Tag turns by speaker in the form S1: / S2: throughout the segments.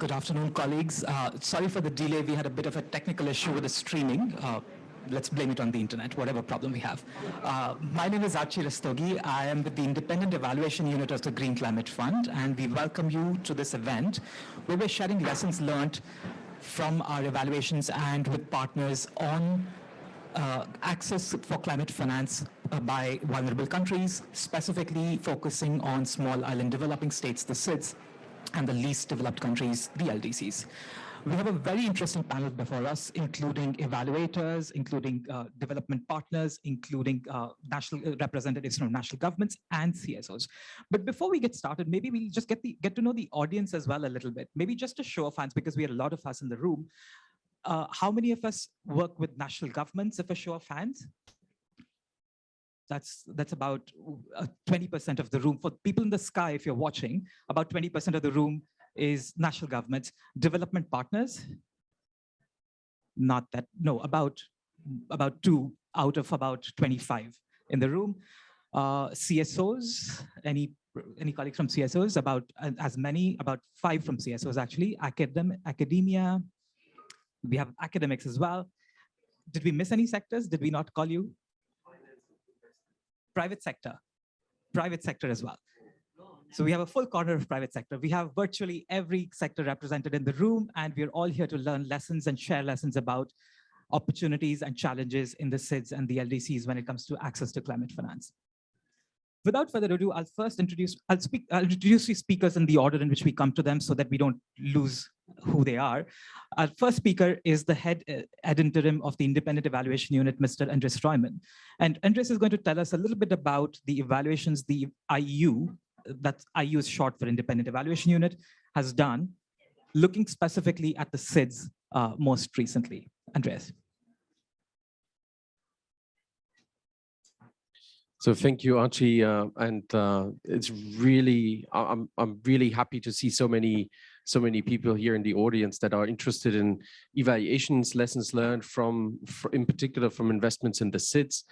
S1: Good afternoon, colleagues. Sorry for the delay. We had a bit of a technical issue with the streaming. Let's blame it on the internet, whatever problem we have. My name is Archi Rastogi. I am with the Independent Evaluation Unit of the Green Climate Fund, and we welcome you to this event where we're sharing lessons learned from our evaluations and with partners on access for climate finance by vulnerable countries, specifically focusing on small island developing states, the SIDS, and the least developed countries, the LDCs. We have a very interesting panel before us, including evaluators, including development partners, including national representatives from national governments and CSOs. But before we get started, maybe we'll just get to know the audience as well a little bit. Maybe just a show of hands, because we have a lot of us in the room. How many of us work with national governments, if a show of hands? That's about 20% of the room. For people in the sky, if you're watching, about 20% of the room is national governments. Development partners? Not that, no, about 2 out of about 25 in the room. CSOs, any colleagues from CSOs? About as many, about 5 from CSOs actually. Academia, we have academics as well. Did we miss any sectors? Did we not call you? Private sector as well. So we have a full corner of private sector. We have virtually every sector represented in the room, and we're all here to learn lessons and share lessons about opportunities and challenges in the SIDS and the LDCs when it comes to access to climate finance. Without further ado, I'll introduce the speakers in the order in which we come to them so that we don't lose who they are. Our first speaker is the head ad interim of the Independent Evaluation Unit, Mr. Andres Struyman. And Andres is going to tell us a little bit about the evaluations the IEU, that IEU is short for Independent Evaluation Unit, has done, looking specifically at the SIDS most recently. Andres.
S2: So thank you, Archie, and it's really I'm really happy to see so many people here in the audience that are interested in evaluations, lessons learned in particular from investments in the SIDS,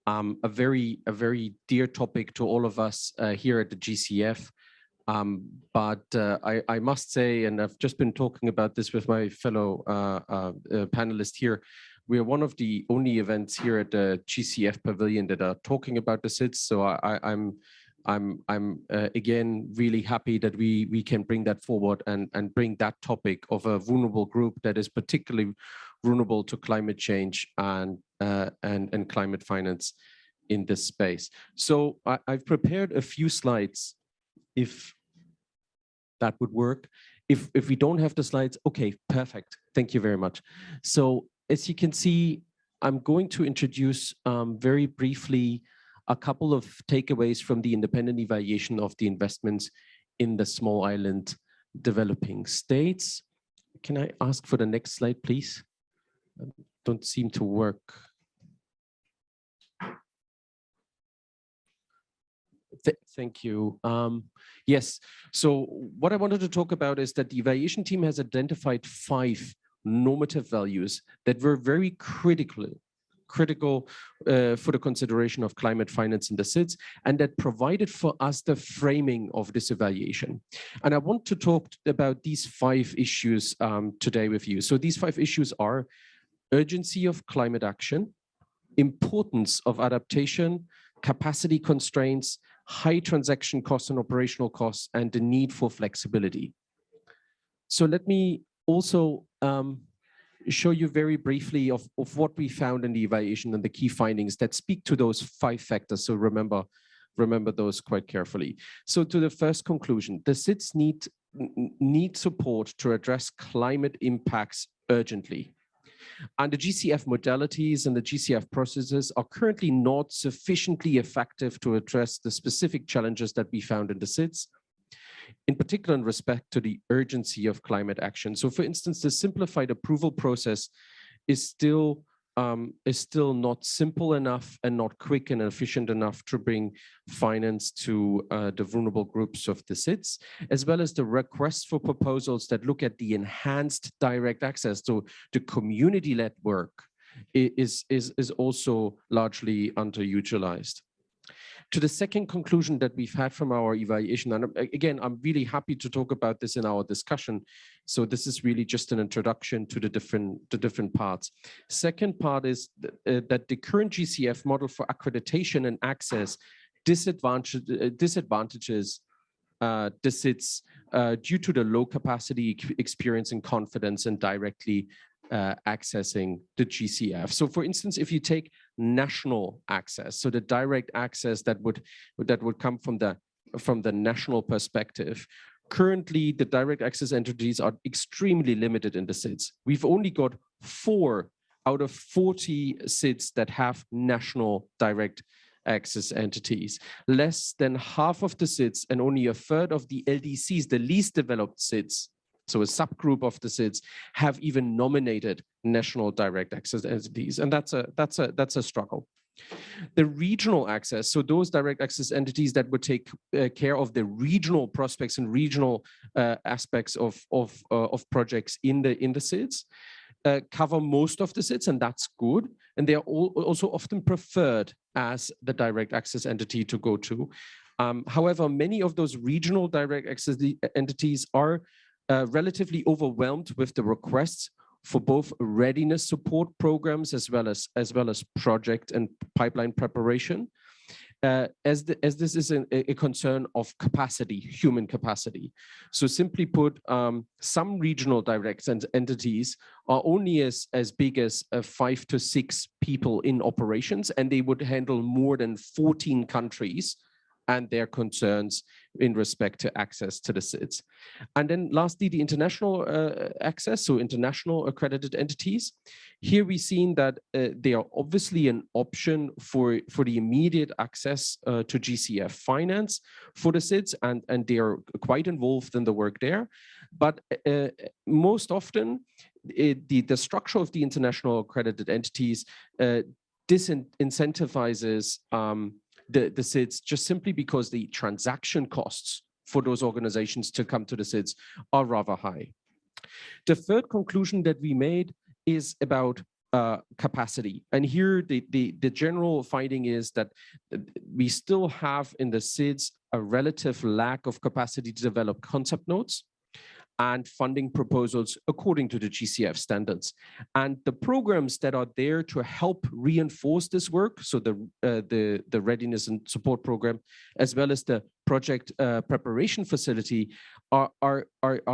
S2: a very dear topic to all of us here at the GCF. But I must say, and I've just been talking about this with my fellow panelists here, we are one of the only events here at the GCF Pavilion that are talking about the SIDS. So I'm again really happy that we can bring that forward and bring that topic of a vulnerable group that is particularly vulnerable to climate change and climate finance in this space. So I've prepared a few slides, if that would work. If we don't have the slides, okay, perfect. Thank you very much. So as you can see, I'm going to introduce very briefly a couple of takeaways from the independent evaluation of the investments in the small island developing states. Can I ask for the next slide, please? Don't seem to work. Thank you. Yes, so what I wanted to talk about is that the evaluation team has identified 5 normative values that were very critical for the consideration of climate finance in the SIDS, and that provided for us the framing of this evaluation. And I want to talk about these 5 issues today with you. So these 5 issues are urgency of climate action, importance of adaptation, capacity constraints, high transaction costs and operational costs, and the need for flexibility. So let me also show you very briefly of what we found in the evaluation and the key findings that speak to those 5 factors. So remember those quite carefully. So to the first conclusion, the SIDS need support to address climate impacts urgently. And the GCF modalities and the GCF processes are currently not sufficiently effective to address the specific challenges that we found in the SIDS, in particular in respect to the urgency of climate action. So for instance, the simplified approval process is still not simple enough and not quick and efficient enough to bring finance to the vulnerable groups of the SIDS, as well as the requests for proposals that look at the enhanced direct access to the community-led work is also largely underutilized. To the second conclusion that we've had from our evaluation, and again, I'm really happy to talk about this in our discussion. So this is really just an introduction to the different parts. Second part is that the current GCF model for accreditation and access disadvantages the SIDS due to the low capacity, experience, and confidence in directly accessing the GCF. So for instance, if you take national access, so the direct access that would come from the national perspective, currently the direct access entities are extremely limited in the SIDS. We've only got 4 out of 40 SIDS that have national direct access entities. Less than half of the SIDS and only a third of the LDCs, the least developed SIDS, so a subgroup of the SIDS, have even nominated national direct access entities, and that's a struggle. The regional access, so those direct access entities that would take care of the regional prospects and regional aspects of projects in the SIDS, cover most of the SIDS, and that's good. And they are also often preferred as the direct access entity to go to. However, many of those regional direct access entities are relatively overwhelmed with the requests for both readiness support programs as well as project and pipeline preparation, as this is a concern of capacity, human capacity. So simply put, some regional direct entities are only as big as 5 to 6 people in operations, and they would handle more than 14 countries and their concerns in respect to access to the SIDS. And then lastly, the international access, so international accredited entities. Here we've seen that they are obviously an option for the immediate access to GCF finance for the SIDS, and they are quite involved in the work there. But most often, the structure of the international accredited entities disincentivizes the SIDS just simply because the transaction costs for those organizations to come to the SIDS are rather high. The third conclusion that we made is about capacity. And here the general finding is that we still have in the SIDS a relative lack of capacity to develop concept notes and funding proposals according to the GCF standards. And the programs that are there to help reinforce this work, so the readiness and support program, as well as the project preparation facility, are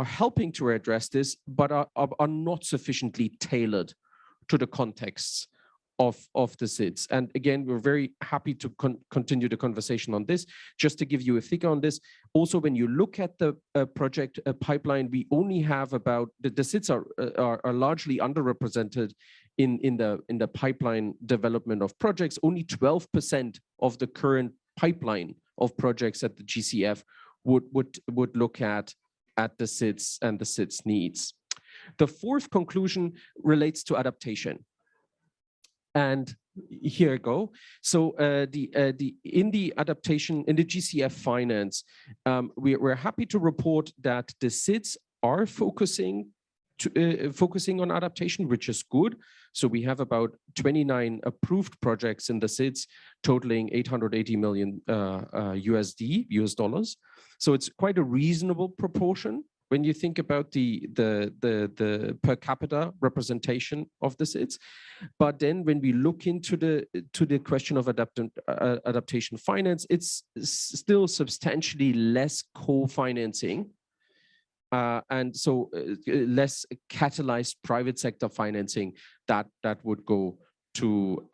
S2: helping to address this, but are not sufficiently tailored to the contexts of the SIDS. And again, we're very happy to continue the conversation on this. Just to give you a figure on this, also when you look at the project pipeline, we only have about, the SIDS are largely underrepresented in the pipeline development of projects. Only 12% of the current pipeline of projects at the GCF would look at the SIDS and the SIDS needs. The fourth conclusion relates to adaptation. And here I go. So in the adaptation, in the GCF finance, we're happy to report that the SIDS are focusing on adaptation, which is good. So we have about 29 approved projects in the SIDS, totaling 880 million US dollars. So it's quite a reasonable proportion when you think about the per capita representation of the SIDS. But then when we look into the question of adaptation finance, it's still substantially less co-financing, and so less catalyzed private sector financing that would go to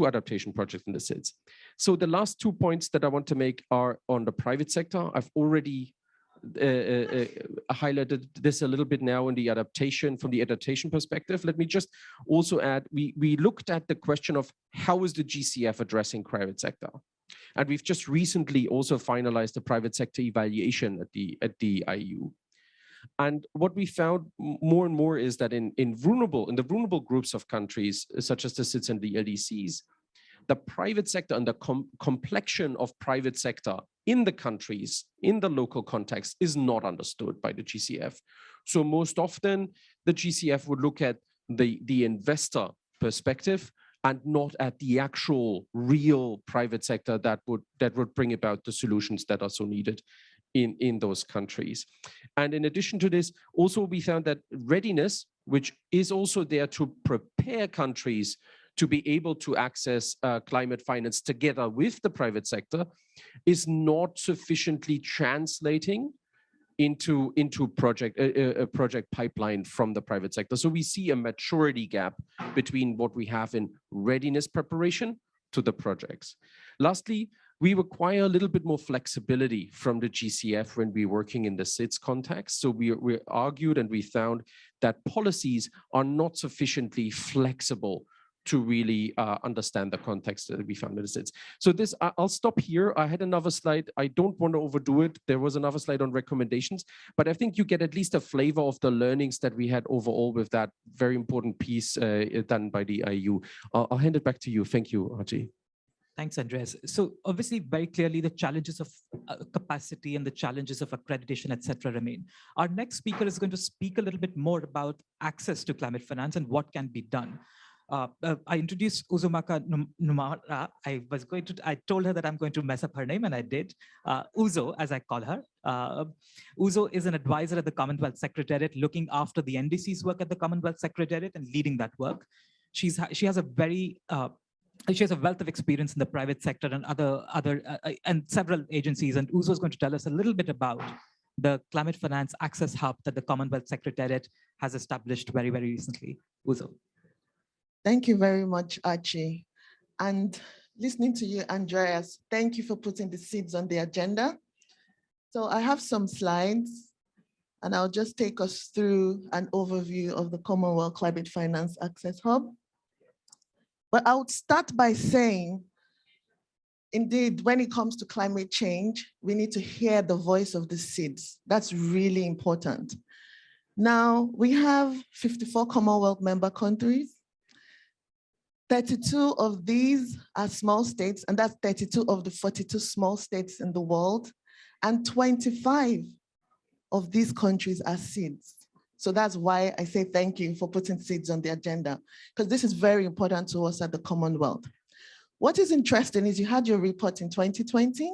S2: adaptation projects in the SIDS. So the last 2 points that I want to make are on the private sector. I've already highlighted this a little bit now in the adaptation, from the adaptation perspective. Let me just also add, we looked at the question of how is the GCF addressing private sector? And we've just recently also finalized the private sector evaluation at the IEU. And what we found more and more is that in the vulnerable groups of countries, such as the SIDS and the LDCs, the private sector and the complexion of private sector in the countries, in the local context, is not understood by the GCF. So most often, the GCF would look at the investor perspective and not at the actual real private sector that would bring about the solutions that are so needed in those countries. And in addition to this, also we found that readiness, which is also there to prepare countries to be able to access climate finance together with the private sector, is not sufficiently translating into a project pipeline from the private sector. So we see a maturity gap between what we have in readiness preparation to the projects. Lastly, we require a little bit more flexibility from the GCF when we're working in the SIDS context. So we argued and we found that policies are not sufficiently flexible to really understand the context that we found in the SIDS. So this, I'll stop here. I had another slide. I don't want to overdo it. There was another slide on recommendations, but I think you get at least a flavor of the learnings that we had overall with that very important piece done by the IEU. I'll hand it back to you. Thank you, Archi.
S1: Thanks, Andreas. So obviously, very clearly, the challenges of capacity and the challenges of accreditation, et cetera, remain. Our next speaker is going to speak a little bit more about access to climate finance and what can be done. I introduced Uzoamaka Nwamarah. I told her that I'm going to mess up her name, and I did. Uzo, as I call her. Uzo is an advisor at the Commonwealth Secretariat, looking after the NDC's work at the Commonwealth Secretariat and leading that work. She has a wealth of experience in the private sector and and several agencies. And Uzo is going to tell us a little bit about the Climate Finance Access Hub that the Commonwealth Secretariat has established very, very recently. Uzo.
S3: Thank you very much, Archie. And listening to you, Andreas, thank you for putting the SIDS on the agenda. So I have some slides, and I'll just take us through an overview of the Commonwealth Climate Finance Access Hub. But I would start by saying, indeed, when it comes to climate change, we need to hear the voice of the SIDS. That's really important. Now, we have 54 Commonwealth member countries. 32 of these are small states, and that's 32 of the 42 small states in the world. And 25 of these countries are SIDS. So that's why I say thank you for putting SIDS on the agenda, because this is very important to us at the Commonwealth. What is interesting is you had your report in 2020,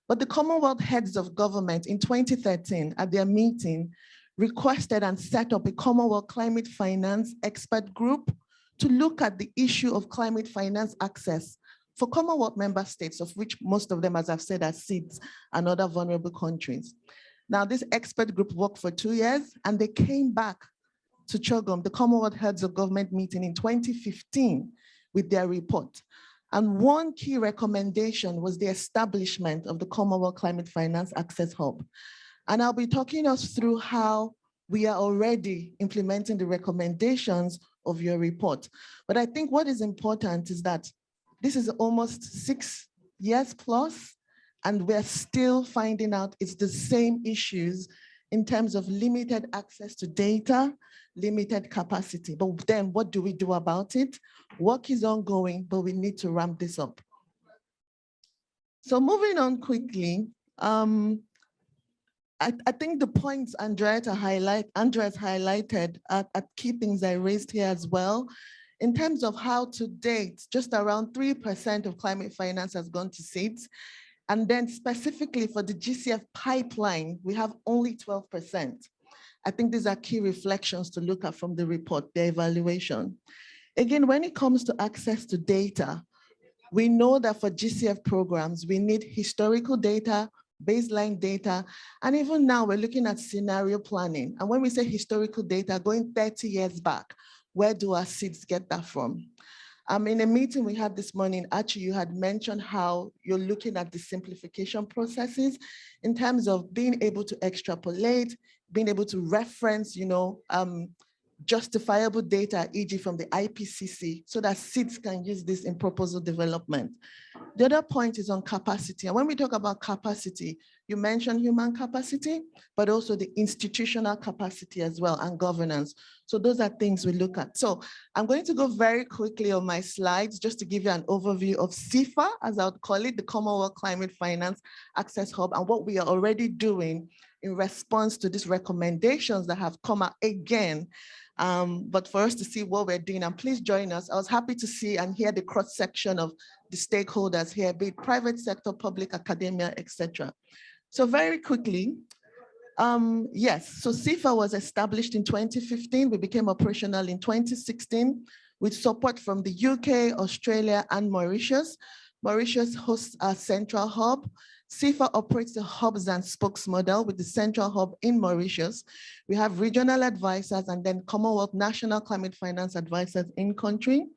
S3: but the Commonwealth heads of government in 2013 at their meeting requested and set up a Commonwealth Climate Finance Expert Group to look at the issue of climate finance access for Commonwealth member states, of which most of them, as I've said, are SIDS and other vulnerable countries. Now, this expert group worked for 2 years, and they came back to CHOGM, the Commonwealth Heads of Government meeting in 2015 with their report. And one key recommendation was the establishment of the Commonwealth Climate Finance Access Hub. And I'll be talking us through how we are already implementing the recommendations of your report. But I think what is important is that this is almost 6 years plus, and we're still finding out it's the same issues in terms of limited access to data, limited capacity. But then what do we do about it? Work is ongoing, but we need to ramp this up. So moving on quickly, I think the points Andreas highlighted are key things I raised here as well. In terms of how to date, just around 3% of climate finance has gone to SIDS. And then specifically for the GCF pipeline, we have only 12%. I think these are key reflections to look at from the report, the evaluation. Again, when it comes to access to data, we know that for GCF programs, we need historical data, baseline data, and even now we're looking at scenario planning. And when we say historical data, going 30 years back, where do our SIDS get that from? In a meeting we had this morning, actually you had mentioned how you're looking at the simplification processes in terms of being able to extrapolate, being able to reference, justifiable data, e.g. from the IPCC, so that SIDS can use this in proposal development. The other point is on capacity. And when we talk about capacity, you mentioned human capacity, but also the institutional capacity as well and governance. So those are things we look at. So I'm going to go very quickly on my slides just to give you an overview of CIFA, as I would call it, the Commonwealth Climate Finance Access Hub, and what we are already doing in response to these recommendations that have come out again, but for us to see what we're doing. And please join us. I was happy to see and hear the cross-section of the stakeholders here, be it private sector, public, academia, etc. So very quickly, yes, so CIFA was established in 2015. We became operational in 2016 with support from the UK, Australia, and Mauritius. Mauritius hosts our central hub. CIFA operates the hubs and spokes model with the central hub in Mauritius. We have regional advisors and then Commonwealth National Climate Finance Advisors in country.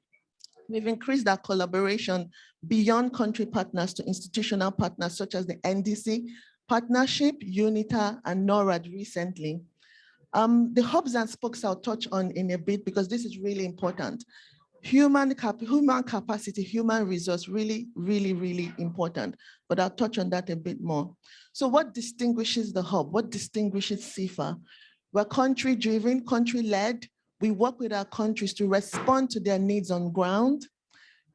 S3: We've increased our collaboration beyond country partners to institutional partners such as the Ndc Partnership, UNITA, and NORAD recently. The hubs and spokes I'll touch on in a bit because this is really important. Human capacity, human resource, really, really, really important, but I'll touch on that a bit more. So what distinguishes the hub? What distinguishes CIFA? We're country-driven, country-led. We work with our countries to respond to their needs on ground.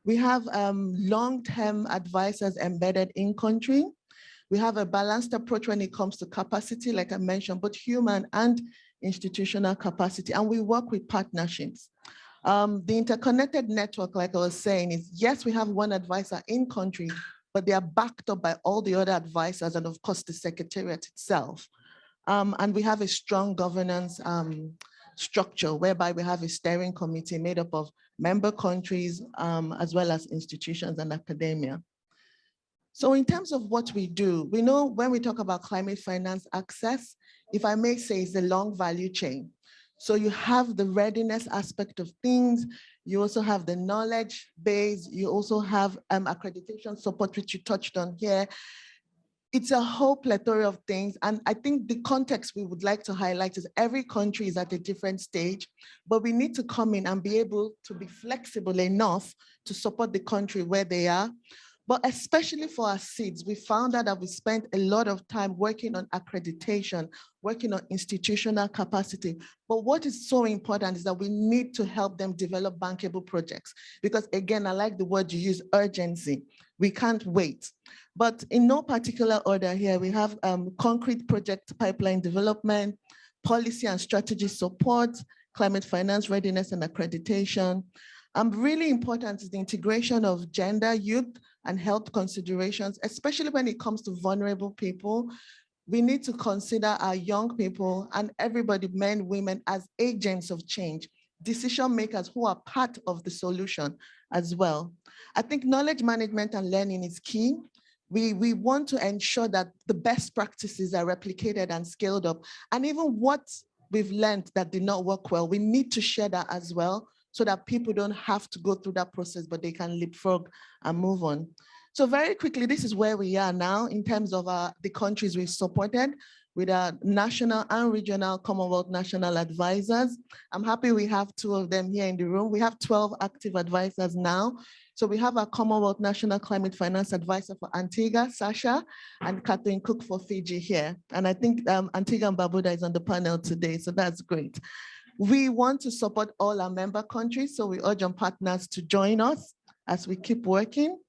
S3: We have long-term advisors embedded in country. We have a balanced approach when it comes to capacity, like I mentioned, both human and institutional capacity, and we work with partnerships. The interconnected network, like I was saying, is yes, we have one advisor in country, but they are backed up by all the other advisors and of course the Secretariat itself. And we have a strong governance structure whereby we have a steering committee made up of member countries as well as institutions and academia. So in terms of what we do, we know when we talk about climate finance access, if I may say, it's a long value chain. So you have the readiness aspect of things. You also have the knowledge base. You also have accreditation support, which you touched on here. It's a whole plethora of things. And I think the context we would like to highlight is every country is at a different stage, but we need to come in and be able to be flexible enough to support the country where they are. But especially for our SIDS, we found out that we spent a lot of time working on accreditation, working on institutional capacity. But what is so important is that we need to help them develop bankable projects. Because again, I like the word you use, urgency. We can't wait. But in no particular order here, we have concrete project pipeline development, policy and strategy support, climate finance readiness and accreditation. Really important is the integration of gender, youth, and health considerations, especially when it comes to vulnerable people. We need to consider our young people and everybody, men, women, as agents of change, decision makers who are part of the solution as well. I think knowledge management and learning is key. We want to ensure that the best practices are replicated and scaled up. And even what we've learned that did not work well, we need to share that as well, so that people don't have to go through that process, but they can leapfrog and move on. So very quickly, this is where we are now in terms of the countries we've supported with our national and regional Commonwealth national advisors. I'm happy we have 2 of them here in the room. We have 12 active advisors now. So we have our Commonwealth National Climate Finance Advisor for Antigua, Sasha, and Catherine Cook for Fiji here. And I think Antigua and Barbuda is on the panel today, so that's great. We want to support all our member countries, so we urge our partners to join us as we keep working.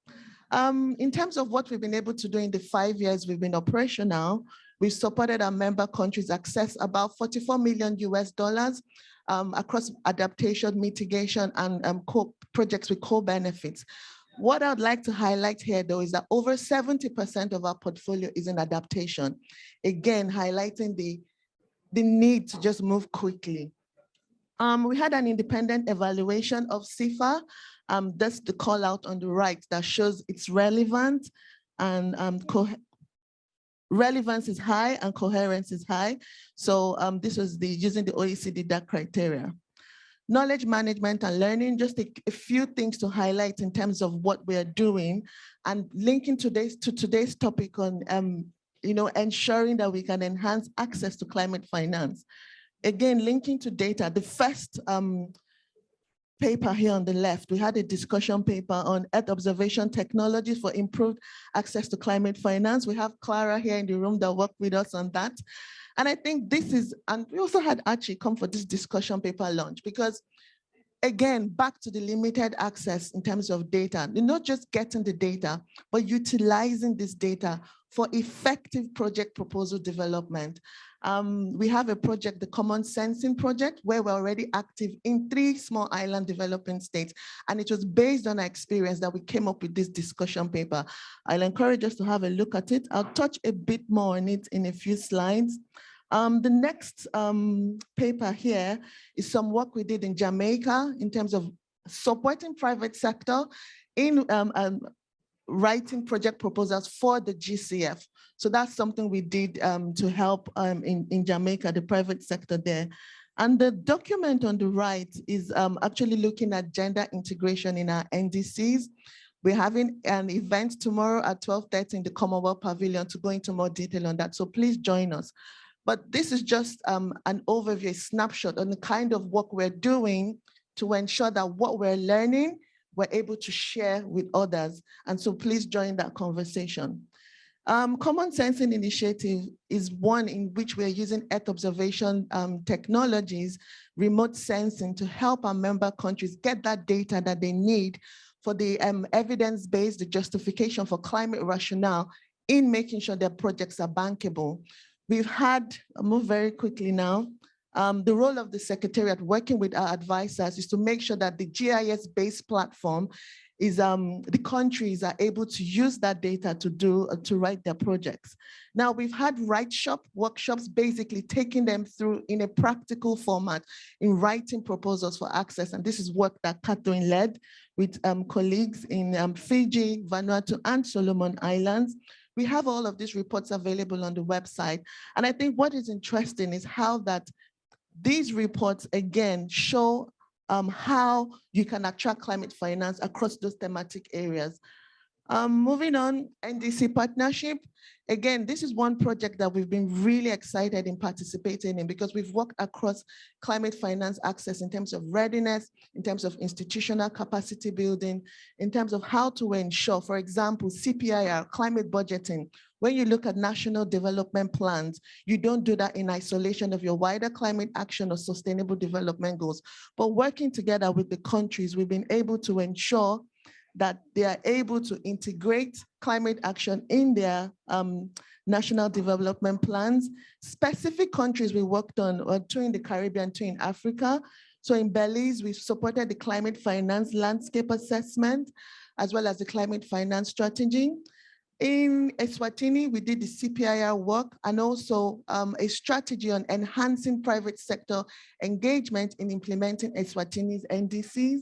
S3: In terms of what we've been able to do in the 5 years we've been operational, we've supported our member countries access about $44 million across adaptation, mitigation, and projects with co-benefits. What I'd like to highlight here, though, is that over 70% of our portfolio is in adaptation. Again, highlighting the need to just move quickly. We had an independent evaluation of CIFA. That's the call out on the right that shows it's relevant and relevance is high and coherence is high. So this was using the OECD DAC criteria. Knowledge management and learning, just a few things to highlight in terms of what we are doing and linking to today's topic on ensuring that we can enhance access to climate finance. Again, linking to data, the first paper here on the left, we had a discussion paper on Earth observation technology for improved access to climate finance. We have Clara here in the room that worked with us on that. And I think this is, and we also had Archi come for this discussion paper launch because again, back to the limited access in terms of data, not just getting the data, but utilizing this data for effective project proposal development. We have a project, the Common Sensing Project, where we're already active in 3 small island developing states. And it was based on our experience that we came up with this discussion paper. I'll encourage us to have a look at it. I'll touch a bit more on it in a few slides. The next paper here is some work we did in Jamaica in terms of supporting private sector in writing project proposals for the GCF. So that's something we did to help in Jamaica, the private sector there. And the document on the right is actually looking at gender integration in our NDCs. We're having an event tomorrow at 12:30 in the Commonwealth Pavilion to go into more detail on that. So please join us. But this is just an overview, a snapshot on the kind of work we're doing to ensure that what we're learning, we're able to share with others. And so please join that conversation. Common Sensing Initiative is one in which we're using Earth observation technologies, remote sensing, to help our member countries get that data that they need for the evidence-based, the justification for climate rationale in making sure their projects are bankable. We've had, I'll move very quickly now, the role of the Secretariat working with our advisors is to make sure that the GIS-based platform is the countries are able to use that data to write their projects. Now we've had workshops, basically taking them through in a practical format in writing proposals for access. And this is work that Catherine led with colleagues in Fiji, Vanuatu, and Solomon Islands. We have all of these reports available on the website. And I think what is interesting is how that these reports, again, show how you can attract climate finance across those thematic areas. Moving on, Ndc Partnership. Again, this is one project that we've been really excited in participating in because we've worked across climate finance access in terms of readiness, in terms of institutional capacity building, in terms of how to ensure, for example, CPIR, climate budgeting. When you look at national development plans, you don't do that in isolation of your wider climate action or sustainable development goals. But working together with the countries, we've been able to ensure that they are able to integrate climate action in their national development plans. Specific countries we worked on, 2 in the Caribbean, 2 in Africa. So in Belize, we've supported the climate finance landscape assessment, as well as the climate finance strategy. In Eswatini, we did the CPIR work and also a strategy on enhancing private sector engagement in implementing Eswatini's NDCs.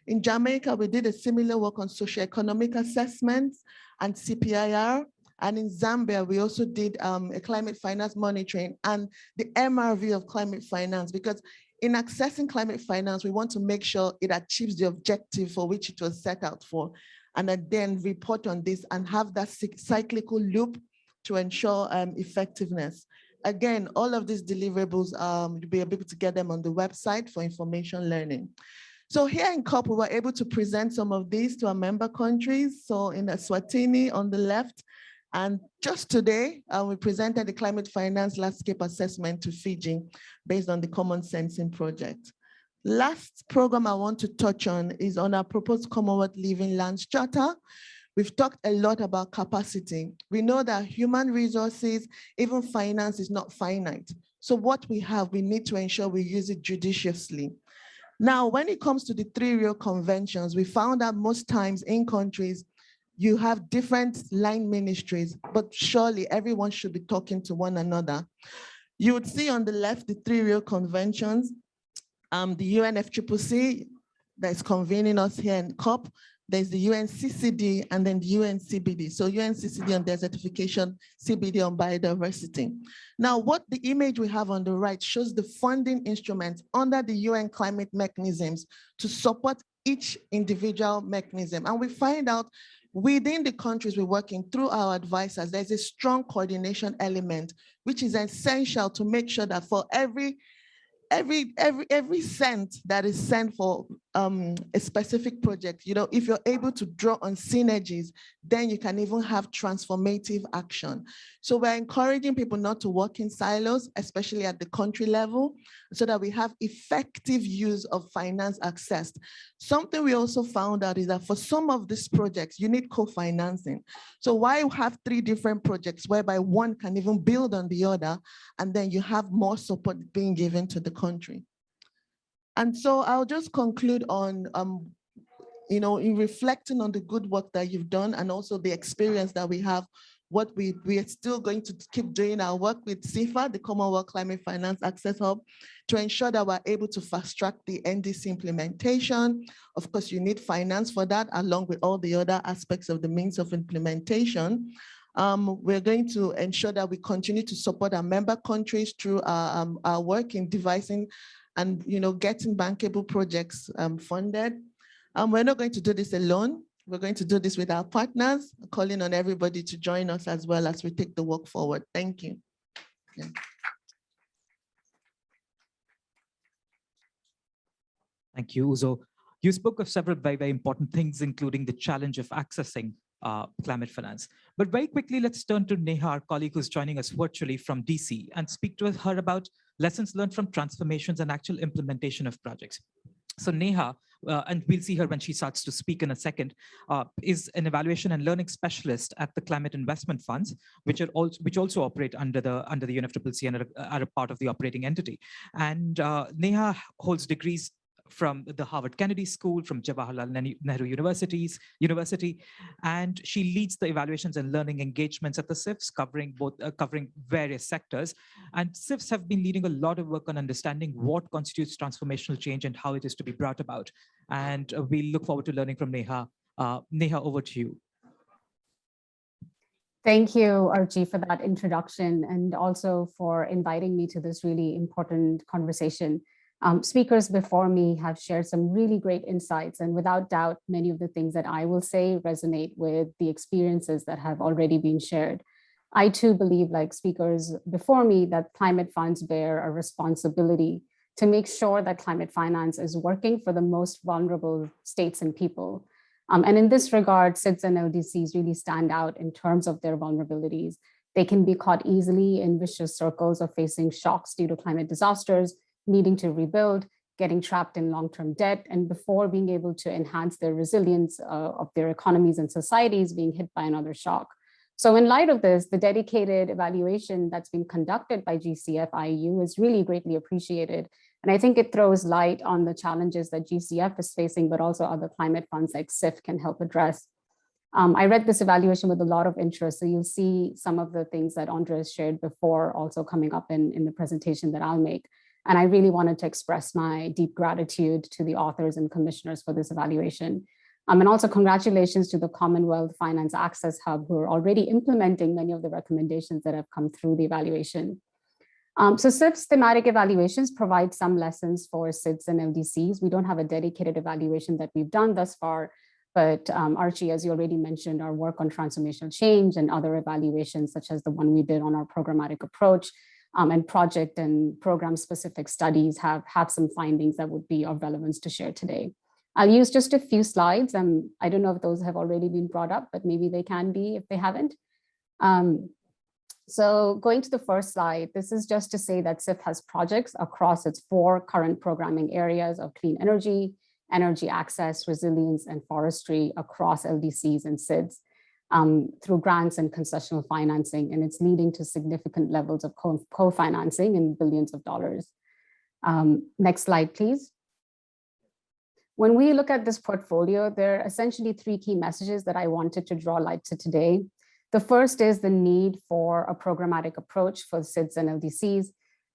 S3: In Jamaica, we did a similar work on socioeconomic assessments and CPIR. And in Zambia, we also did a climate finance monitoring and the MRV of climate finance, because in accessing climate finance, we want to make sure it achieves the objective for which it was set out for, and then report on this and have that cyclical loop to ensure effectiveness. Again, all of these deliverables, you'll be able to get them on the website for information learning. So here in COP, we were able to present some of these to our member countries. So in Eswatini on the left, and just today, we presented the climate finance landscape assessment to Fiji based on the Common Sensing Project. Last program I want to touch on is on our proposed Commonwealth Living Lands Charter. We've talked a lot about capacity. We know that human resources, even finance, is not finite. So what we have, we need to ensure we use it judiciously. Now, when it comes to the 3 real conventions, we found that most times in countries, you have different line ministries, but surely everyone should be talking to one another. You would see on the left, the 3 real conventions, the UNFCCC that is convening us here in COP, there's the UNCCD and then the UNCBD. So UNCCD on desertification, CBD on biodiversity. Now, what the image we have on the right shows the funding instruments under the UN climate mechanisms to support each individual mechanism. And we find out within the countries we're working through our advisors, there's a strong coordination element, which is essential to make sure that for every cent that is sent for a specific project. If you're able to draw on synergies, then you can even have transformative action. So we're encouraging people not to work in silos, especially at the country level, so that we have effective use of finance accessed. Something we also found out is that for some of these projects, you need co-financing. So why have 3 different projects whereby one can even build on the other, and then you have more support being given to the country? And so I'll just conclude on, in reflecting on the good work that you've done and also the experience that we have, what we are still going to keep doing our work with CIFA, the Commonwealth Climate Finance Access Hub, to ensure that we're able to fast track the NDC implementation. Of course, you need finance for that, along with all the other aspects of the means of implementation. We're going to ensure that we continue to support our member countries through our work in devising and getting bankable projects funded. We're not going to do this alone. We're going to do this with our partners, calling on everybody to join us as well as we take the work forward. Thank you. Yeah.
S1: Thank you, Uzo. You spoke of several very, very important things, including the challenge of accessing climate finance. But very quickly, let's turn to Neha, our colleague who's joining us virtually from DC, and speak to her about lessons learned from transformations and actual implementation of projects. So Neha, and we'll see her when she starts to speak in a second, is an evaluation and learning specialist at the Climate Investment Funds, which also operate under the UNFCCC and are a part of the operating entity. And Neha holds degrees from the Harvard Kennedy School, from Jawaharlal Nehru University, and she leads the evaluations and learning engagements at the CIFs, covering various sectors. And CIFs have been leading a lot of work on understanding what constitutes transformational change and how it is to be brought about. And we look forward to learning from Neha. Neha, over to you.
S4: Thank you, Archie, for that introduction and also for inviting me to this really important conversation. Speakers before me have shared some really great insights, and without doubt, many of the things that I will say resonate with the experiences that have already been shared. I too believe, like speakers before me, that climate funds bear a responsibility to make sure that climate finance is working for the most vulnerable states and people. And in this regard, SIDS and LDCs really stand out in terms of their vulnerabilities. They can be caught easily in vicious circles of facing shocks due to climate disasters, needing to rebuild, getting trapped in long-term debt, and before being able to enhance their resilience of their economies and societies, being hit by another shock. So in light of this, the dedicated evaluation that's been conducted by GCF IEU is really greatly appreciated. And I think it throws light on the challenges that GCF is facing, but also other climate funds like CIF can help address. I read this evaluation with a lot of interest, so you'll see some of the things that Andres shared before also coming up in the presentation that I'll make. And I really wanted to express my deep gratitude to the authors and commissioners for this evaluation. And also congratulations to the Commonwealth Finance Access Hub, who are already implementing many of the recommendations that have come through the evaluation. So CIF's thematic evaluations provide some lessons for SIDS and LDCs. We don't have a dedicated evaluation that we've done thus far, but Archie, as you already mentioned, our work on transformational change and other evaluations, such as the one we did on our programmatic approach, and project and program specific studies have some findings that would be of relevance to share today. I'll use just a few slides. I don't know if those have already been brought up, but maybe they can be if they haven't. So going to the first slide, this is just to say that CIF has projects across its 4 current programming areas of clean energy, energy access, resilience, and forestry across LDCs and SIDS. Through grants and concessional financing, and it's leading to significant levels of co-financing in billions of dollars. Next slide, please. When we look at this portfolio, there are essentially 3 key messages that I wanted to draw light to today. The first is the need for a programmatic approach for SIDS and LDCs.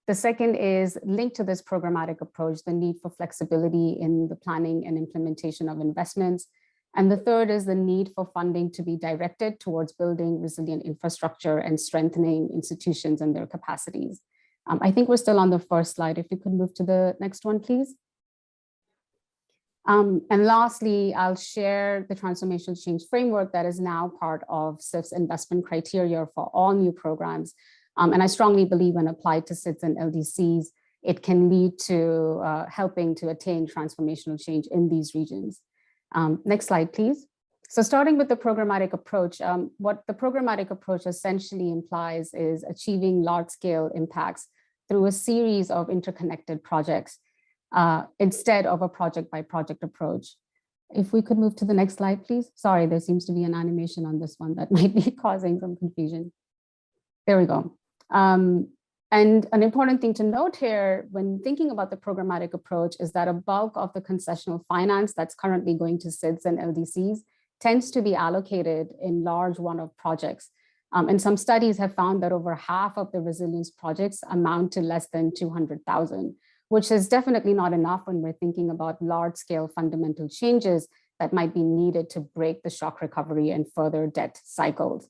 S4: The second is linked to this programmatic approach, the need for flexibility in the planning and implementation of investments. And the third is the need for funding to be directed towards building resilient infrastructure and strengthening institutions and their capacities. I think we're still on the first slide. If you could move to the next one, please. And lastly, I'll share the transformational change framework that is now part of CIF's investment criteria for all new programs. And I strongly believe when applied to SIDS and LDCs, it can lead to helping to attain transformational change in these regions. Next slide, please. So starting with the programmatic approach, what the programmatic approach essentially implies is achieving large-scale impacts through a series of interconnected projects instead of a project-by-project approach. If we could move to the next slide, please. Sorry, there seems to be an animation on this one that might be causing some confusion. There we go. And an important thing to note here when thinking about the programmatic approach is that a bulk of the concessional finance that's currently going to SIDS and LDCs tends to be allocated in large one-off projects. And some studies have found that over half of the resilience projects amount to less than 200,000, which is definitely not enough when we're thinking about large-scale fundamental changes that might be needed to break the shock recovery and further debt cycles.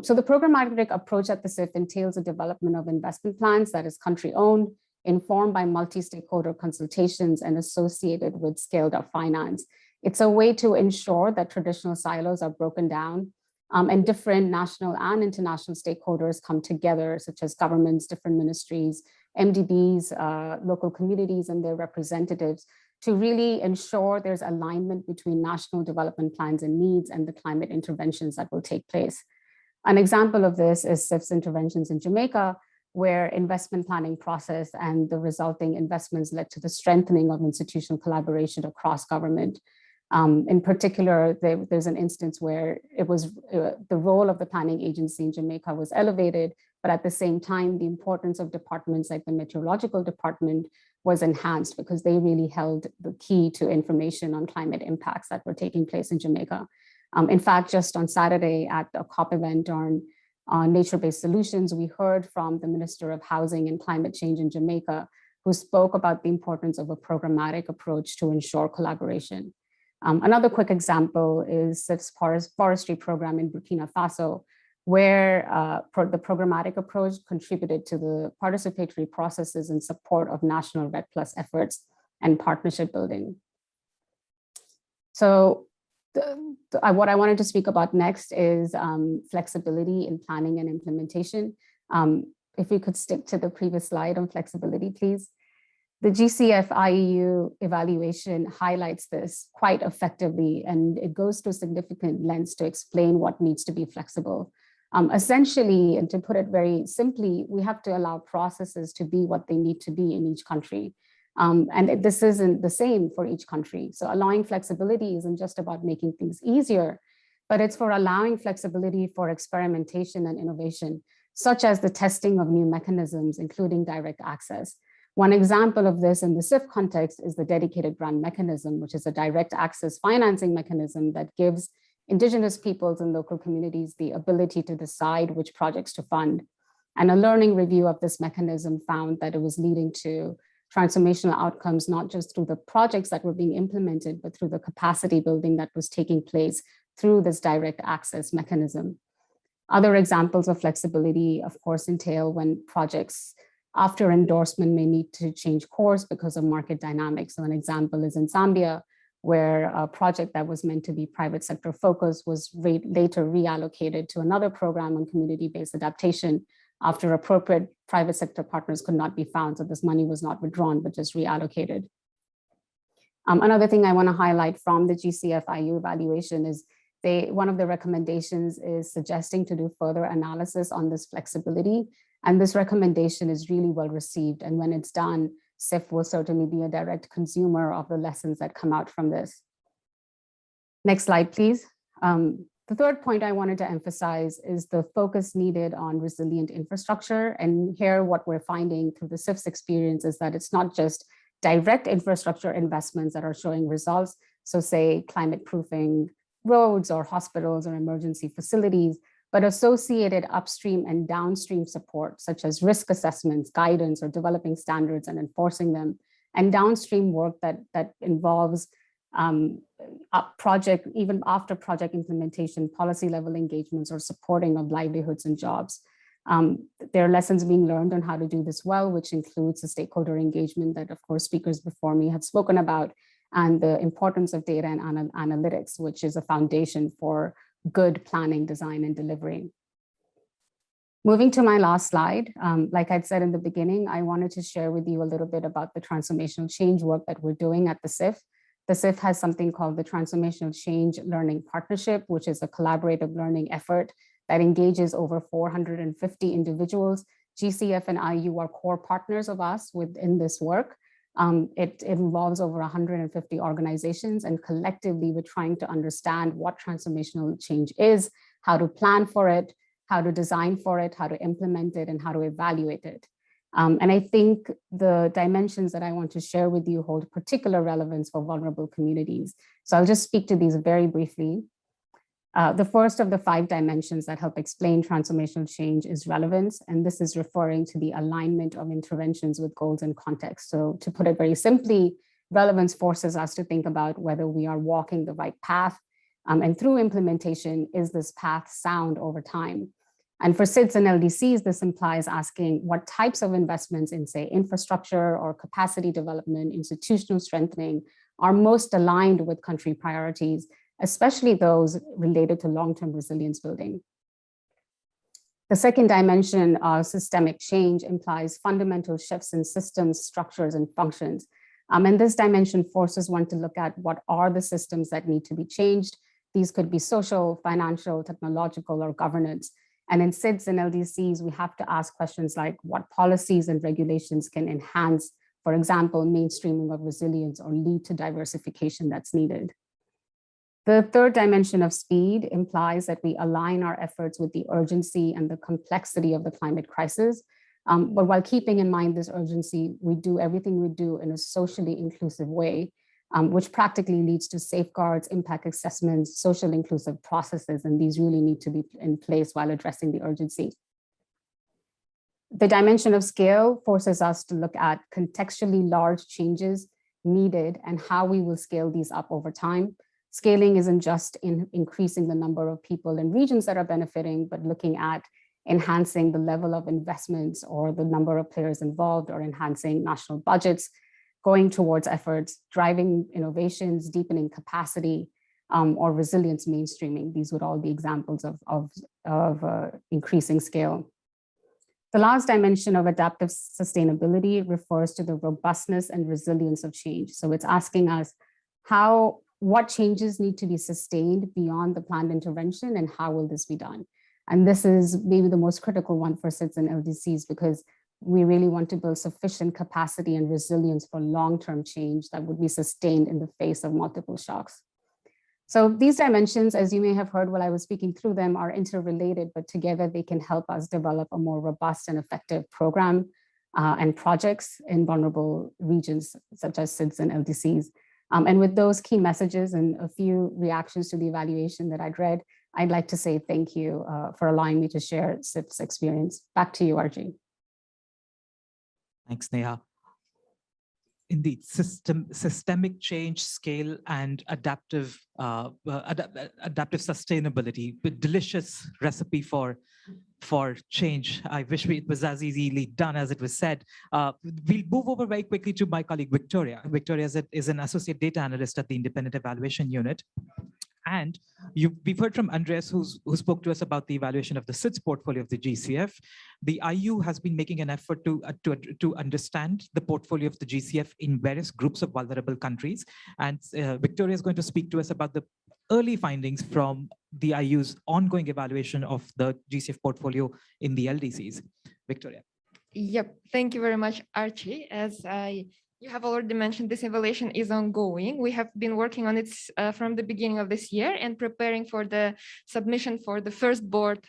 S4: So the programmatic approach at the CIF entails a development of investment plans that is country-owned, informed by multi-stakeholder consultations and associated with scaled-up finance. It's a way to ensure that traditional silos are broken down and different national and international stakeholders come together, such as governments, different ministries, MDBs, local communities and their representatives, to really ensure there's alignment between national development plans and needs and the climate interventions that will take place. An example of this is CIF's interventions in Jamaica, where investment planning process and the resulting investments led to the strengthening of institutional collaboration across government. In particular, there's an instance where it was the role of the planning agency in Jamaica was elevated, but at the same time, the importance of departments like the meteorological department was enhanced because they really held the key to information on climate impacts that were taking place in Jamaica. In fact, just on Saturday at a COP event on nature-based solutions, we heard from the Minister of Housing and Climate Change in Jamaica, who spoke about the importance of a programmatic approach to ensure collaboration. Another quick example is CIF's forestry program in Burkina Faso, where the programmatic approach contributed to the participatory processes in support of national REDD+ efforts and partnership building. So what I wanted to speak about next is flexibility in planning and implementation. If we could stick to the previous slide on flexibility, please. The GCF IEU evaluation highlights this quite effectively, and it goes to a significant lengths to explain what needs to be flexible. Essentially, and to put it very simply, we have to allow processes to be what they need to be in each country. And this isn't the same for each country. So allowing flexibility isn't just about making things easier, but it's for allowing flexibility for experimentation and innovation, such as the testing of new mechanisms, including direct access. One example of this in the CIF context is the dedicated grant mechanism, which is a direct access financing mechanism that gives Indigenous peoples and local communities the ability to decide which projects to fund. And a learning review of this mechanism found that it was leading to transformational outcomes, not just through the projects that were being implemented, but through the capacity building that was taking place through this direct access mechanism. Other examples of flexibility, of course, entail when projects after endorsement may need to change course because of market dynamics. So an example is in Zambia, where a project that was meant to be private sector focused was later reallocated to another program on community-based adaptation after appropriate private sector partners could not be found. So this money was not withdrawn, but just reallocated. Another thing I want to highlight from the GCF IU evaluation is one of the recommendations is suggesting to do further analysis on this flexibility. And this recommendation is really well received. And when it's done, CIF will certainly be a direct consumer of the lessons that come out from this. Next slide, please. The third point I wanted to emphasize is the focus needed on resilient infrastructure. And here what we're finding through the CIF's experience is that it's not just direct infrastructure investments that are showing results. So say climate proofing roads or hospitals or emergency facilities, but associated upstream and downstream support, such as risk assessments, guidance, or developing standards and enforcing them, and downstream work that involves project, even after project implementation, policy level engagements or supporting of livelihoods and jobs. There are lessons being learned on how to do this well, which includes the stakeholder engagement that, of course, speakers before me have spoken about, and the importance of data and analytics, which is a foundation for good planning, design, and delivery. Moving to my last slide, like I'd said in the beginning, I wanted to share with you a little bit about the transformational change work that we're doing at the SIF. The SIF has something called the Transformational Change Learning Partnership, which is a collaborative learning effort that engages over 450 individuals. GCF and IEU are core partners of us within this work. It involves over 150 organizations, and collectively we're trying to understand what transformational change is, how to plan for it, how to design for it, how to implement it, and how to evaluate it. And I think the dimensions that I want to share with you hold particular relevance for vulnerable communities. So I'll just speak to these very briefly. The first of the 5 dimensions that help explain transformational change is relevance, and this is referring to the alignment of interventions with goals and context. So to put it very simply, relevance forces us to think about whether we are walking the right path, and through implementation, is this path sound over time? And for SIDS and LDCs, this implies asking what types of investments in, say, infrastructure or capacity development, institutional strengthening, are most aligned with country priorities, especially those related to long-term resilience building. The second dimension of systemic change implies fundamental shifts in systems, structures, and functions. And this dimension forces one to look at what are the systems that need to be changed. These could be social, financial, technological, or governance. And in SIDS and LDCs, we have to ask questions like what policies and regulations can enhance, for example, mainstreaming of resilience or lead to diversification that's needed. The third dimension of speed implies that we align our efforts with the urgency and the complexity of the climate crisis. But while keeping in mind this urgency, we do everything we do in a socially inclusive way, which practically leads to safeguards, impact assessments, social inclusive processes, and these really need to be in place while addressing the urgency. The dimension of scale forces us to look at contextually large changes needed and how we will scale these up over time. Scaling isn't just in increasing the number of people and regions that are benefiting, but looking at enhancing the level of investments or the number of players involved, or enhancing national budgets, going towards efforts, driving innovations, deepening capacity, or resilience mainstreaming. These would all be examples of increasing scale. The last dimension of adaptive sustainability refers to the robustness and resilience of change. So it's asking us what changes need to be sustained beyond the planned intervention, and how will this be done? And this is maybe the most critical one for SIDS and LDCs, because we really want to build sufficient capacity and resilience for long-term change that would be sustained in the face of multiple shocks. So these dimensions, as you may have heard while I was speaking through them, are interrelated, but together they can help us develop a more robust and effective program and projects in vulnerable regions such as SIDS and LDCs. And with those key messages and a few reactions to the evaluation that I'd read, I'd like to say thank you for allowing me to share SIF's experience. Back to you, Archi.
S1: Thanks, Neha. Indeed, systemic change, scale, and adaptive sustainability. A delicious recipe for change. I wish it was as easily done as it was said. We'll move over very quickly to my colleague, Viktoriya. Viktoriya is an associate data analyst at the Independent Evaluation Unit. And we've heard from Andreas, who spoke to us about the evaluation of the SIDS portfolio of the GCF. The IU has been making an effort to understand the portfolio of the GCF in various groups of vulnerable countries. And Viktoriya is going to speak to us about the early findings from the IU's ongoing evaluation of the GCF portfolio in the LDCs. Viktoriya.
S5: Yep, thank you very much, Archie. As you have already mentioned, this evaluation is ongoing. We have been working on it from the beginning of this year and preparing for the submission for the first board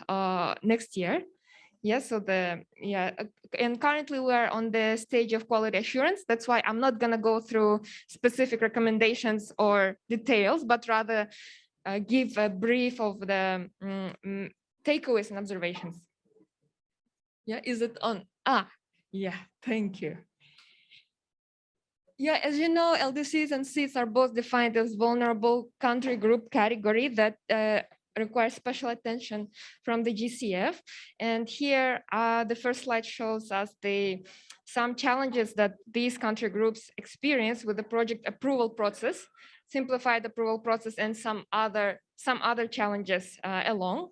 S5: next year. Yes, and currently we are on the stage of quality assurance. That's why I'm not going to go through specific recommendations or details, but rather give a brief of the takeaways and observations. Yeah, is it on? Yeah, thank you. Yeah, as you know, LDCs and SIDS are both defined as vulnerable country group category that requires special attention from the GCF. And here, the first slide shows us some challenges that these country groups experience with the project approval process, simplified approval process, and some other challenges along.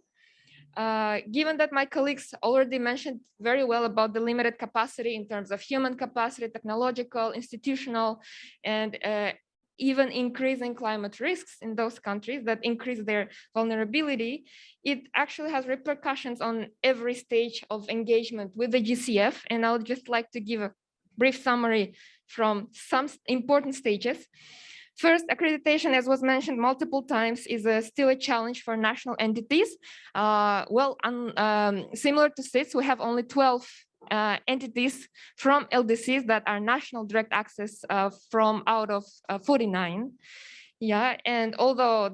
S5: Given that my colleagues already mentioned very well about the limited capacity in terms of human capacity, technological, institutional, and even increasing climate risks in those countries that increase their vulnerability, it actually has repercussions on every stage of engagement with the GCF. And I would just like to give a brief summary from some important stages. First, accreditation, as was mentioned multiple times, is still a challenge for national entities. Similar to SIDS, we have only 12 entities from LDCs that are national direct access from out of 49. Yeah, and although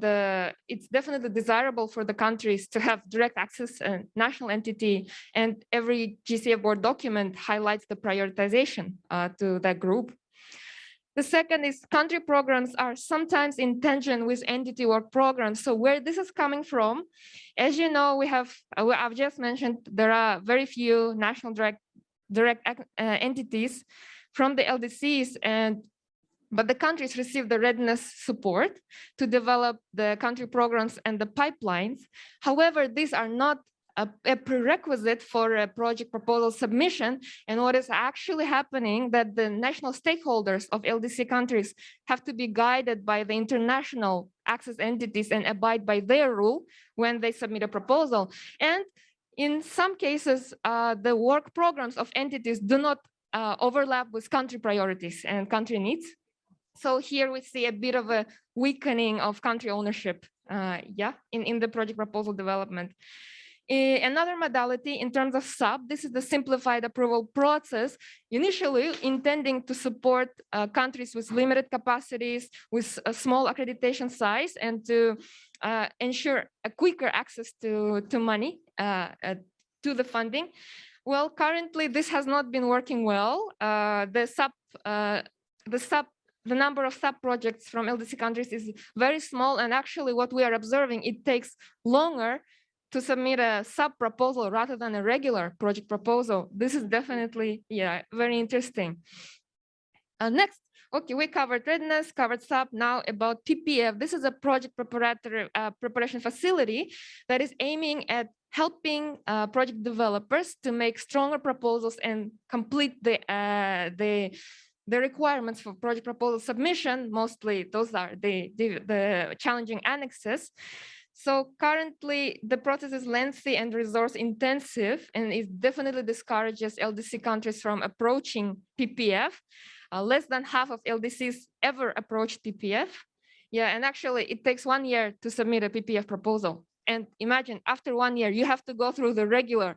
S5: it's definitely desirable for the countries to have direct access and national entity, and every GCF board document highlights the prioritization to that group. The second is country programs are sometimes in tension with entity work programs. So where this is coming from, as you know, I've just mentioned, there are very few national direct entities from the LDCs, but the countries receive the readiness support to develop the country programs and the pipelines. However, these are not a prerequisite for a project proposal submission. And what is actually happening that the national stakeholders of LDC countries have to be guided by the international access entities and abide by their rule when they submit a proposal. And in some cases, the work programs of entities do not overlap with country priorities and country needs. So here we see a bit of a weakening of country ownership in the project proposal development. Another modality in terms of SAP, this is the simplified approval process, initially intending to support countries with limited capacities, with a small accreditation size, and to ensure a quicker access to money, to the funding. Well, currently this has not been working well. The number of SAP projects from LDC countries is very small, and actually what we are observing, it takes longer to submit a SAP proposal rather than a regular project proposal. This is definitely, very interesting. Next, okay, we covered readiness, covered SAP, now about PPF. This is a project preparation facility that is aiming at helping project developers to make stronger proposals and complete the requirements for project proposal submission. Mostly those are the challenging annexes. So currently the process is lengthy and resource intensive, and it definitely discourages LDC countries from approaching PPF. Less than half of LDCs ever approach PPF. Yeah, and actually it takes 1 year to submit a PPF proposal. And imagine after 1 year, you have to go through the regular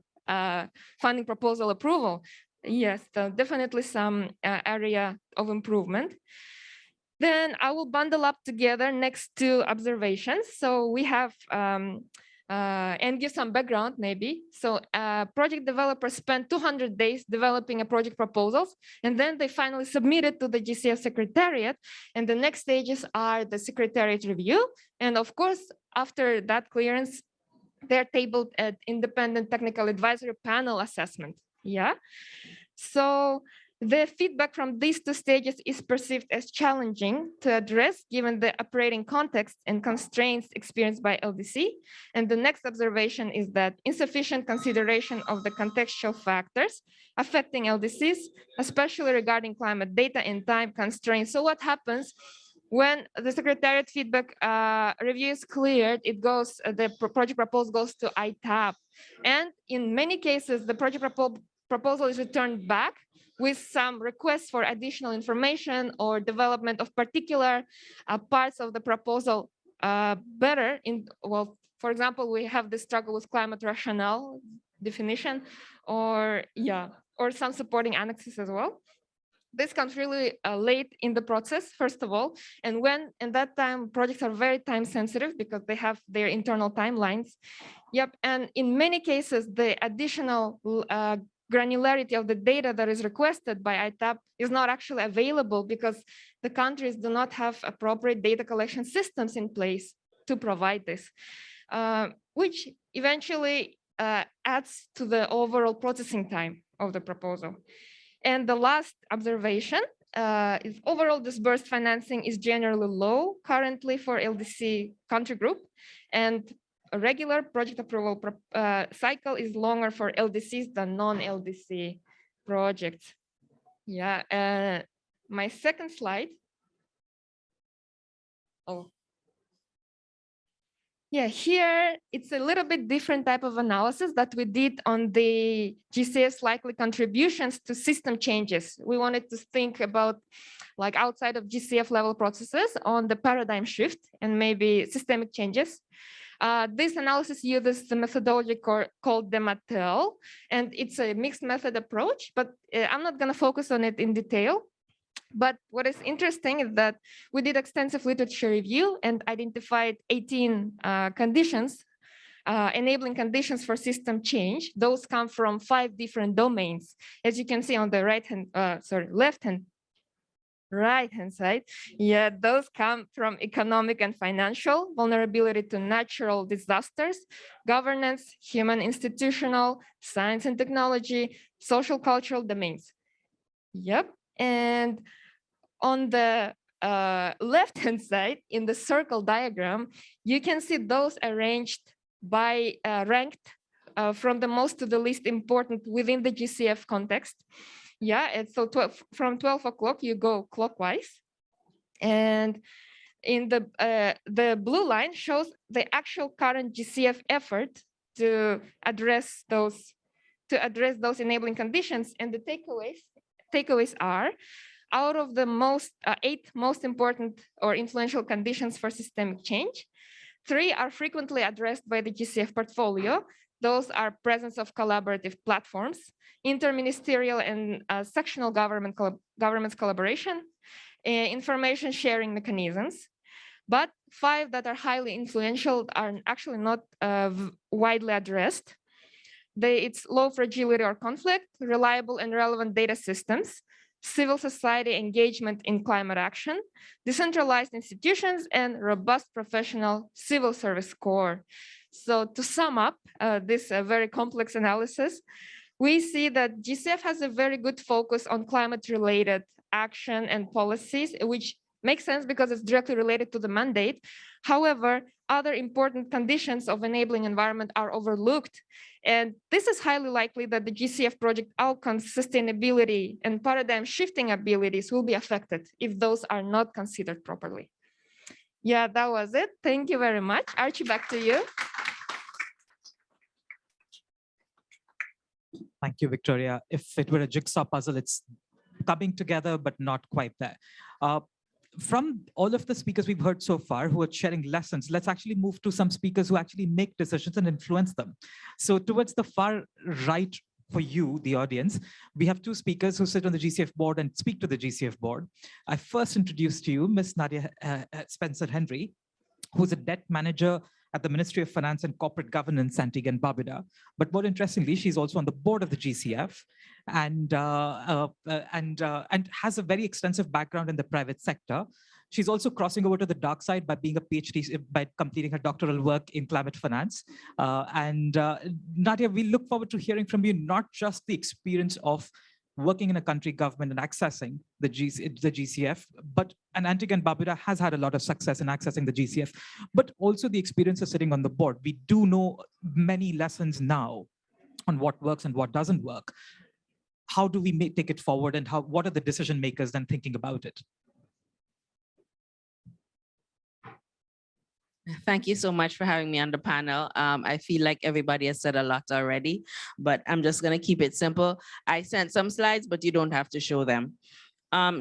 S5: funding proposal approval. Yes, so definitely some area of improvement. Then I will bundle up together next two observations. So we have, and give some background maybe. So project developers spend 200 days developing a project proposals, and then they finally submit it to the GCF Secretariat. And the next stages are the Secretariat review. And of course, after that clearance, they're tabled at independent technical advisory panel assessment. Yeah. So the feedback from these two stages is perceived as challenging to address given the operating context and constraints experienced by LDC. And the next observation is that insufficient consideration of the contextual factors affecting LDCs, especially regarding climate data and time constraints. So what happens when the Secretariat feedback review is cleared, it goes, the project proposal goes to ITAP. And in many cases, the project proposal is returned back with some requests for additional information or development of particular parts of the proposal better. For example, we have the struggle with climate rationale definition, or some supporting annexes as well. This comes really late in the process, first of all, and that time projects are very time sensitive because they have their internal timelines. Yep, and in many cases, the additional granularity of the data that is requested by ITAP is not actually available because the countries do not have appropriate data collection systems in place to provide this, which eventually adds to the overall processing time of the proposal. And the last observation is overall disbursed financing is generally low currently for LDC country group. And a regular project approval cycle is longer for LDCs than non-LDC projects. Yeah, my second slide. Oh. Yeah, here it's a little bit different type of analysis that we did on the GCF's likely contributions to system changes. We wanted to think about like outside of GCF level processes on the paradigm shift and maybe systemic changes. This analysis uses the methodology called DEMATEL, and it's a mixed method approach, but I'm not going to focus on it in detail. But what is interesting is that we did extensive literature review and identified 18 conditions, enabling conditions for system change. Those come from 5 different domains. As you can see on the right-hand side, yeah, those come from economic and financial, vulnerability to natural disasters, governance, human institutional, science and technology, social cultural domains. Yep. And on the left-hand side, in the circle diagram, you can see those arranged by ranked from the most to the least important within the GCF context. Yeah, and so from 12 o'clock, you go clockwise. And in the blue line shows the actual current GCF effort to address those enabling conditions. And the takeaways are, out of the 8 most important or influential conditions for systemic change, 3 are frequently addressed by the GCF portfolio. Those are presence of collaborative platforms, interministerial and sectional governments collaboration, information sharing mechanisms. But 5 that are highly influential are actually not widely addressed. It's low fragility or conflict, reliable and relevant data systems, civil society engagement in climate action, decentralized institutions, and robust professional civil service core. So to sum up this very complex analysis, we see that GCF has a very good focus on climate-related action and policies, which makes sense because it's directly related to the mandate. However, other important conditions of enabling environment are overlooked. And this is highly likely that the GCF project outcomes, sustainability, and paradigm shifting abilities will be affected if those are not considered properly. Yeah, that was it. Thank you very much. Archie, back to you.
S1: Thank you, Viktoriya. If it were a jigsaw puzzle, it's coming together, but not quite there. From all of the speakers we've heard so far who are sharing lessons, let's actually move to some speakers who actually make decisions and influence them. So towards the far right for you, the audience, we have 2 speakers who sit on the GCF board and speak to the GCF board. I first introduced to you Ms. Nadia Spencer-Henry, who's a debt manager at the Ministry of Finance and Corporate Governance, Antigua and Barbuda. But more interestingly, she's also on the board of the GCF and has a very extensive background in the private sector. She's also crossing over to the dark side by being a PhD, by completing her doctoral work in climate finance. Nadia, we look forward to hearing from you, not just the experience of working in a country government and accessing the GCF, and Antigua and Barbuda has had a lot of success in accessing the GCF, but also the experience of sitting on the board. We do know many lessons now on what works and what doesn't work. How do we take it forward, and what are the decision makers then thinking about it?
S6: Thank you so much for having me on the panel. I feel like everybody has said a lot already, but I'm just going to keep it simple. I sent some slides, but you don't have to show them.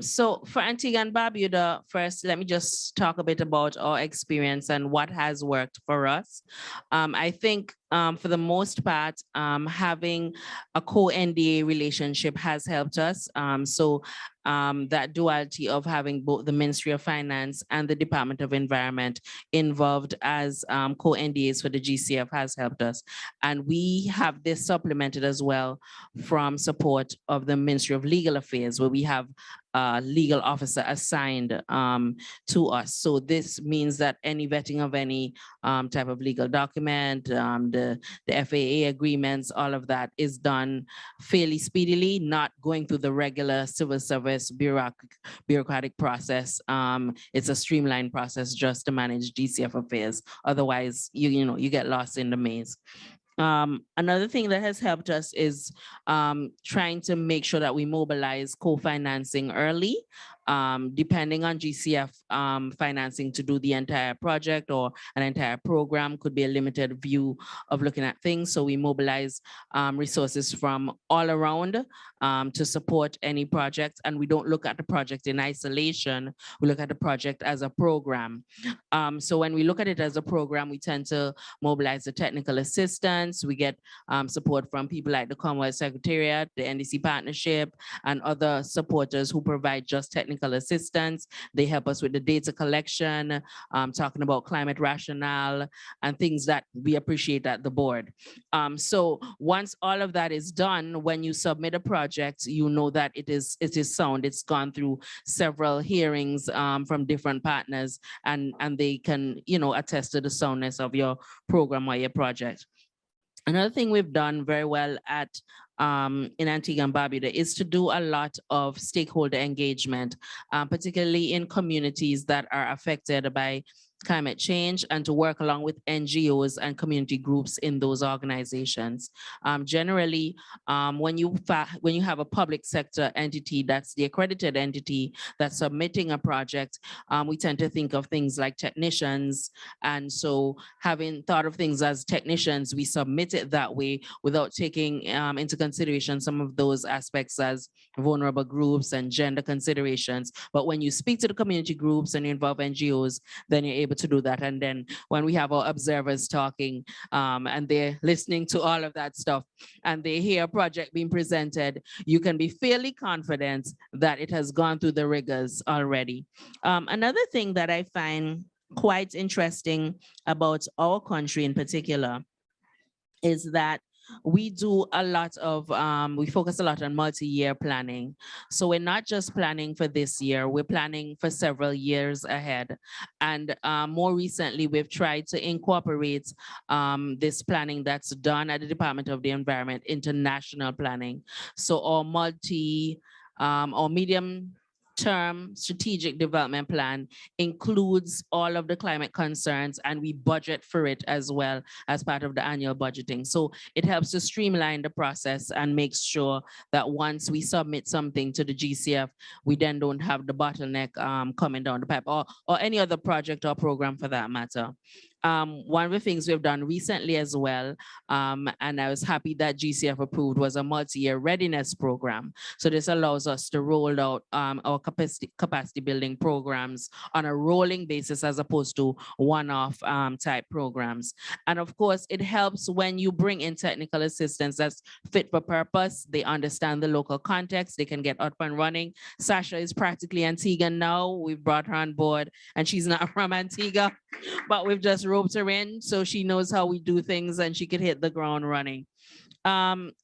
S6: So for Antigua and Barbuda, first, let me just talk a bit about our experience and what has worked for us. I think for the most part, having a co-NDA relationship has helped us. That duality of having both the Ministry of Finance and the Department of Environment involved as co-NDAs for the GCF has helped us. And we have this supplemented as well from support of the Ministry of Legal Affairs, where we have legal officer assigned to us. So this means that any vetting of any type of legal document, the FAA agreements, all of that is done fairly speedily, not going through the regular civil service bureaucratic process. It's a streamlined process just to manage GCF affairs. Otherwise, you get lost in the maze. Another thing that has helped us is trying to make sure that we mobilize co-financing early, depending on GCF financing to do the entire project or an entire program. Could be a limited view of looking at things. So we mobilize resources from all around to support any project. And we don't look at the project in isolation. We look at the project as a program. So when we look at it as a program, we tend to mobilize the technical assistance. We get support from people like the Commonwealth Secretariat, the Ndc Partnership, and other supporters who provide just technical assistance. They help us with the data collection, talking about climate rationale and things that we appreciate at the board. So once all of that is done, when you submit a project, you know that it is sound. It's gone through several hearings from different partners, and they can attest to the soundness of your program or your project. Another thing we've done very well at in Antigua and Barbuda is to do a lot of stakeholder engagement, particularly in communities that are affected by climate change, and to work along with NGOs and community groups in those organizations. Generally, when you have a public sector entity that's the accredited entity that's submitting a project, we tend to think of things like technicians. And so having thought of things as technicians, we submit it that way without taking into consideration some of those aspects as vulnerable groups and gender considerations. But when you speak to the community groups and you involve NGOs, then you're able to do that. And then when we have our observers talking and they're listening to all of that stuff and they hear a project being presented, you can be fairly confident that it has gone through the rigors already. Another thing that I find quite interesting about our country in particular is that we do a lot of, we focus a lot on multi-year planning. So we're not just planning for this year, we're planning for several years ahead. And more recently, we've tried to incorporate this planning that's done at the Department of the Environment into national planning. So our medium-term strategic development plan includes all of the climate concerns, and we budget for it as well as part of the annual budgeting. So it helps to streamline the process and makes sure that once we submit something to the GCF, we then don't have the bottleneck coming down the pipe, or any other project or program for that matter. One of the things we've done recently as well, and I was happy that GCF approved, was a multi-year readiness program. So this allows us to roll out our capacity building programs on a rolling basis as opposed to one-off type programs. And of course, it helps when you bring in technical assistance that's fit for purpose. They understand the local context, they can get up and running. Sasha is practically Antiguan now. We've brought her on board and she's not from Antigua, but we've just roped her in so she knows how we do things and she could hit the ground running.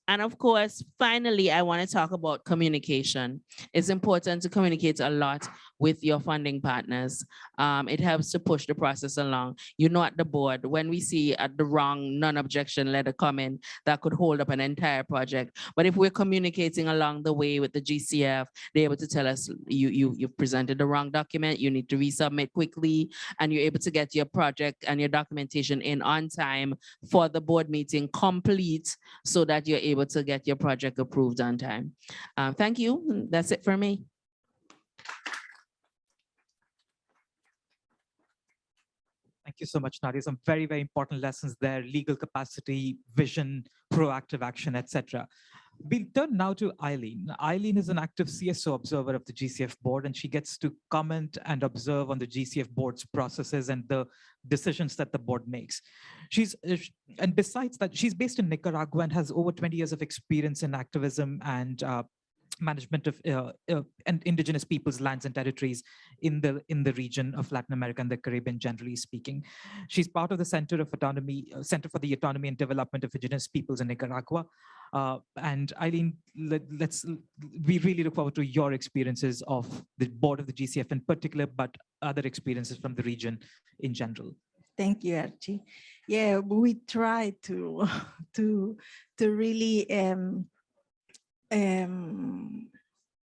S6: And of course, finally, I want to talk about communication. It's important to communicate a lot with your funding partners. It helps to push the process along. You know, at the board, when we see the wrong non-objection letter come in, that could hold up an entire project. But if we're communicating along the way with the GCF, they're able to tell us, you've presented the wrong document, you need to resubmit quickly, and you're able to get your project and your documentation in on time for the board meeting complete so that you're able to get your project approved on time. Thank you. That's it for me.
S1: Thank you so much, Nadia. Some very, very important lessons there: legal capacity, vision, proactive action, etc. We'll turn now to Eileen. Eileen is an active CSO observer of the GCF board, and she gets to comment and observe on the GCF board's processes and the decisions that the board makes. And besides that, she's based in Nicaragua and has over 20 years of experience in activism and management of and indigenous peoples' lands and territories in the region of Latin America and the Caribbean, generally speaking. She's part of the Center for the Autonomy and Development of Indigenous Peoples in Nicaragua. And Eileen, we really look forward to your experiences of the board of the GCF in particular, but other experiences from the region in general.
S7: Thank you, Archie. Yeah, we try to to really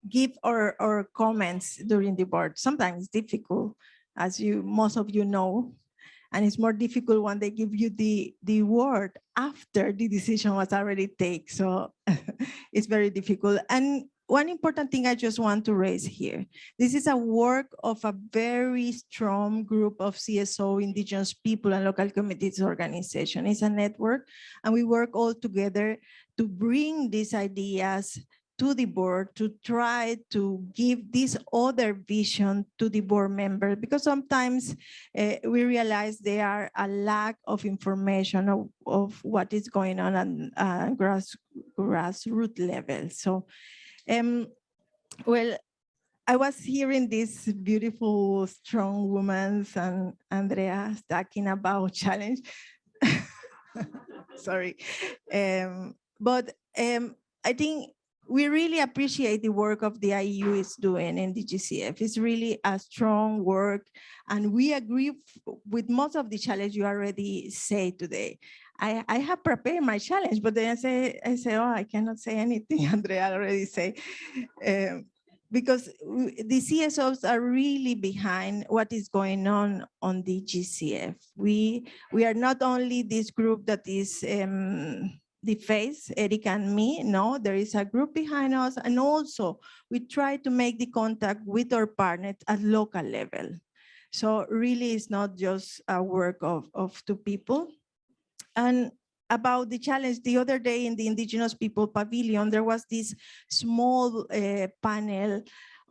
S7: give our comments during the board. Sometimes difficult, as most of you know, and it's more difficult when they give you the word after the decision was already taken. So it's very difficult. And one important thing I just want to raise here, this is a work of a very strong group of CSO, Indigenous people and local communities organization. It's a network, and we work all together to bring these ideas to the board, to try to give this other vision to the board member, because sometimes we realize there are a lack of information of what is going on at grassroots level. So, well, I was hearing this beautiful, strong woman and Andrea talking about challenge. Sorry, but I think we really appreciate the work of the IEU is doing in the GCF. It's really a strong work, and we agree with most of the challenge you already say today. I have prepared my challenge, but then I say, oh, I cannot say anything. Andrea already say, because the CSOs are really behind what is going on the GCF. We are not only this group that is the face, Eric and me, no, there is a group behind us, and also we try to make the contact with our partners at local level. So really it's not just a work of two people. And about the challenge, the other day in the Indigenous People Pavilion, there was this small panel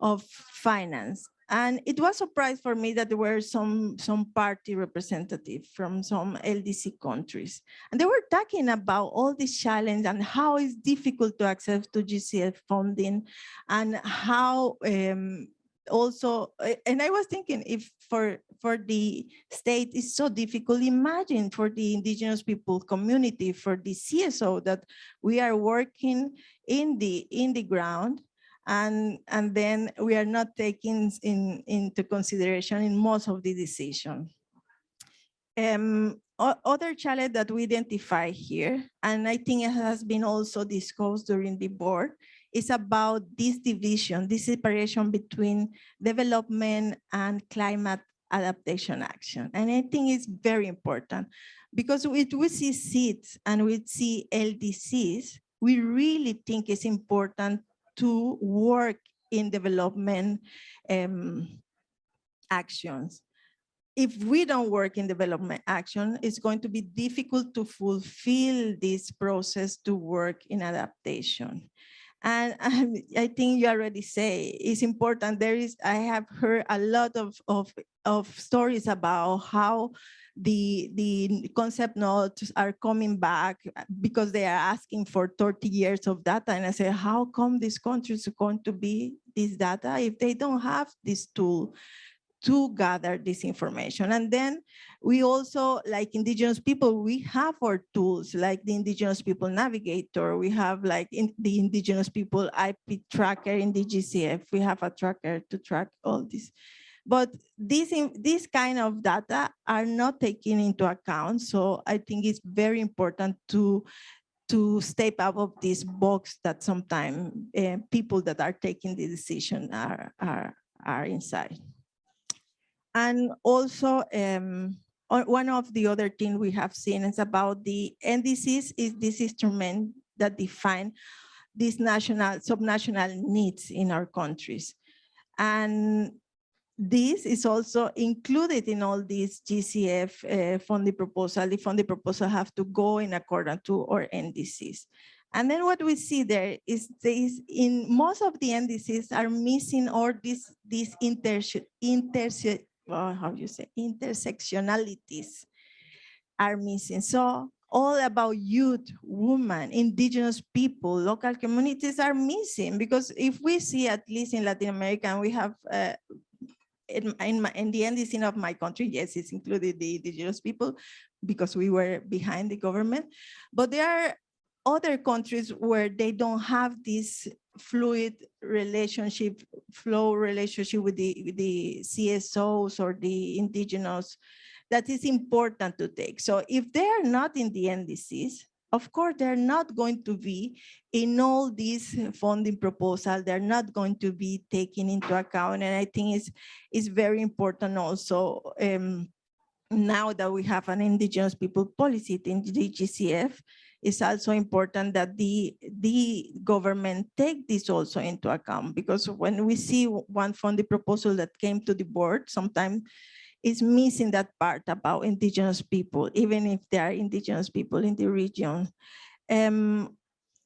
S7: of finance. And it was a surprise for me that there were some party representatives from some LDC countries. And they were talking about all this challenge and how it's difficult to access to GCF funding, and how also, and I was thinking, if for the state it's so difficult, imagine for the Indigenous people community, for the CSO that we are working in the ground, and then we are not taking into consideration in most of the decision. Other challenge that we identify here, and I think it has been also discussed during the board, is about this division, this separation between development and climate adaptation action. And I think it's very important, because we see SIDS and we see LDCs, we really think it's important to work in development actions. If we don't work in development action, it's going to be difficult to fulfill this process to work in adaptation. And I think you already say it's important. I have heard a lot of stories about how the concept notes are coming back because they are asking for 30 years of data. And I say, how come these countries are going to be this data if they don't have this tool to gather this information? And then we also, like Indigenous people, we have our tools like the Indigenous People Navigator. We have like the Indigenous People IP tracker in the GCF. We have a tracker to track all this. But this kind of data are not taken into account. So I think it's very important to step out of this box that sometimes people that are taking the decision are inside. And also, one of the other things we have seen is about the NDCs is this instrument that define these subnational needs in our countries. And this is also included in all these GCF funding proposal. The funding proposal have to go in accordance to our NDCs. And then what we see there is in most of the NDCs are missing all these intersectionalities are missing. So all about youth, women, Indigenous people, local communities are missing, because if we see, at least in Latin America, and we have in the NDC of my country, yes, it's included the Indigenous people because we were behind the government, but there are other countries where they don't have this fluid relationship, flow relationship with the CSOs or the indigenous, that is important to take. So if they're not in the NDCs, of course, they're not going to be in all these funding proposals. They're not going to be taken into account. And I think it's very important also, now that we have an indigenous people policy in the GCF, it's also important that the government take this also into account, because when we see one funding proposal that came to the board, sometimes it's missing that part about indigenous people, even if there are indigenous people in the region.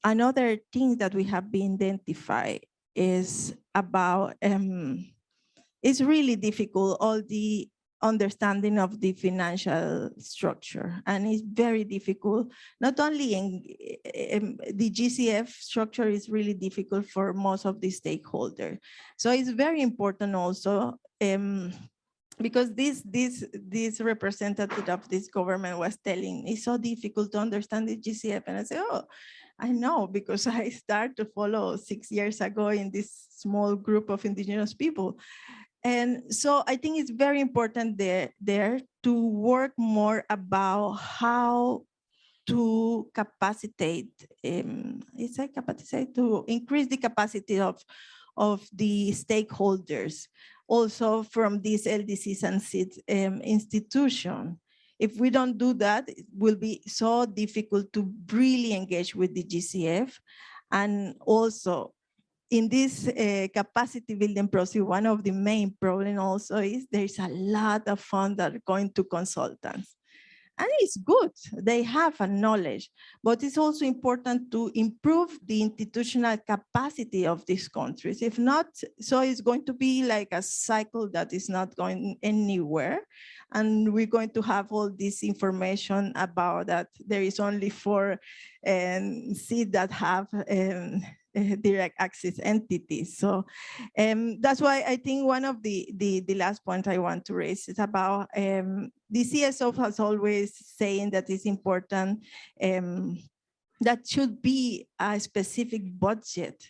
S7: Another thing that we have been identified is about, it's really difficult, all the understanding of the financial structure. And it's very difficult, not only in the GCF structure is really difficult for most of the stakeholders. So it's very important also, because this representative of this government was telling, it's so difficult to understand the GCF. And I said, oh, I know, because I started to follow 6 years ago in this small group of indigenous people. And so I think it's very important there to work more about how to capacitate, to increase the capacity of the stakeholders, also from these LDCs and SIDS institution. If we don't do that, it will be so difficult to really engage with the GCF. And also, in this capacity building process, one of the main problems also is there's a lot of funds that are going to consultants. And it's good, they have a knowledge, but it's also important to improve the institutional capacity of these countries. If not, so it's going to be like a cycle that is not going anywhere. And we're going to have all this information about that there is only 4 seeds that have direct access entities. So that's why I think one of the last point I want to raise is about the CSO has always saying that it's important that should be a specific budget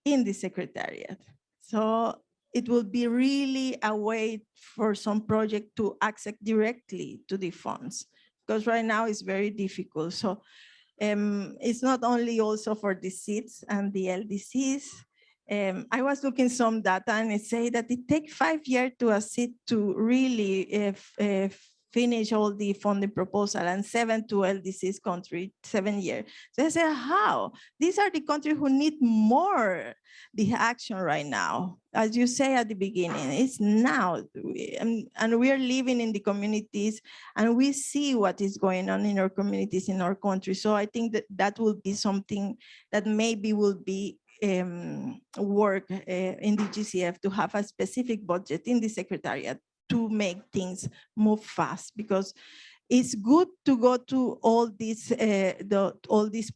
S7: in the Secretariat. So it will be really a way for some project to access directly to the funds, because right now it's very difficult. So it's not only also for the SIDS and the LDCs. I was looking some data and it say that it takes 5 years to a SID to really finish all the funding proposal, and 7 to LDCs country, 7 years. So I said, how? These are the countries who need more the action right now. As you say at the beginning, it's now. And we are living in the communities and we see what is going on in our communities, in our country. So I think that that will be something that maybe will be work in the GCF to have a specific budget in the Secretariat to make things move fast, because it's good to go to all this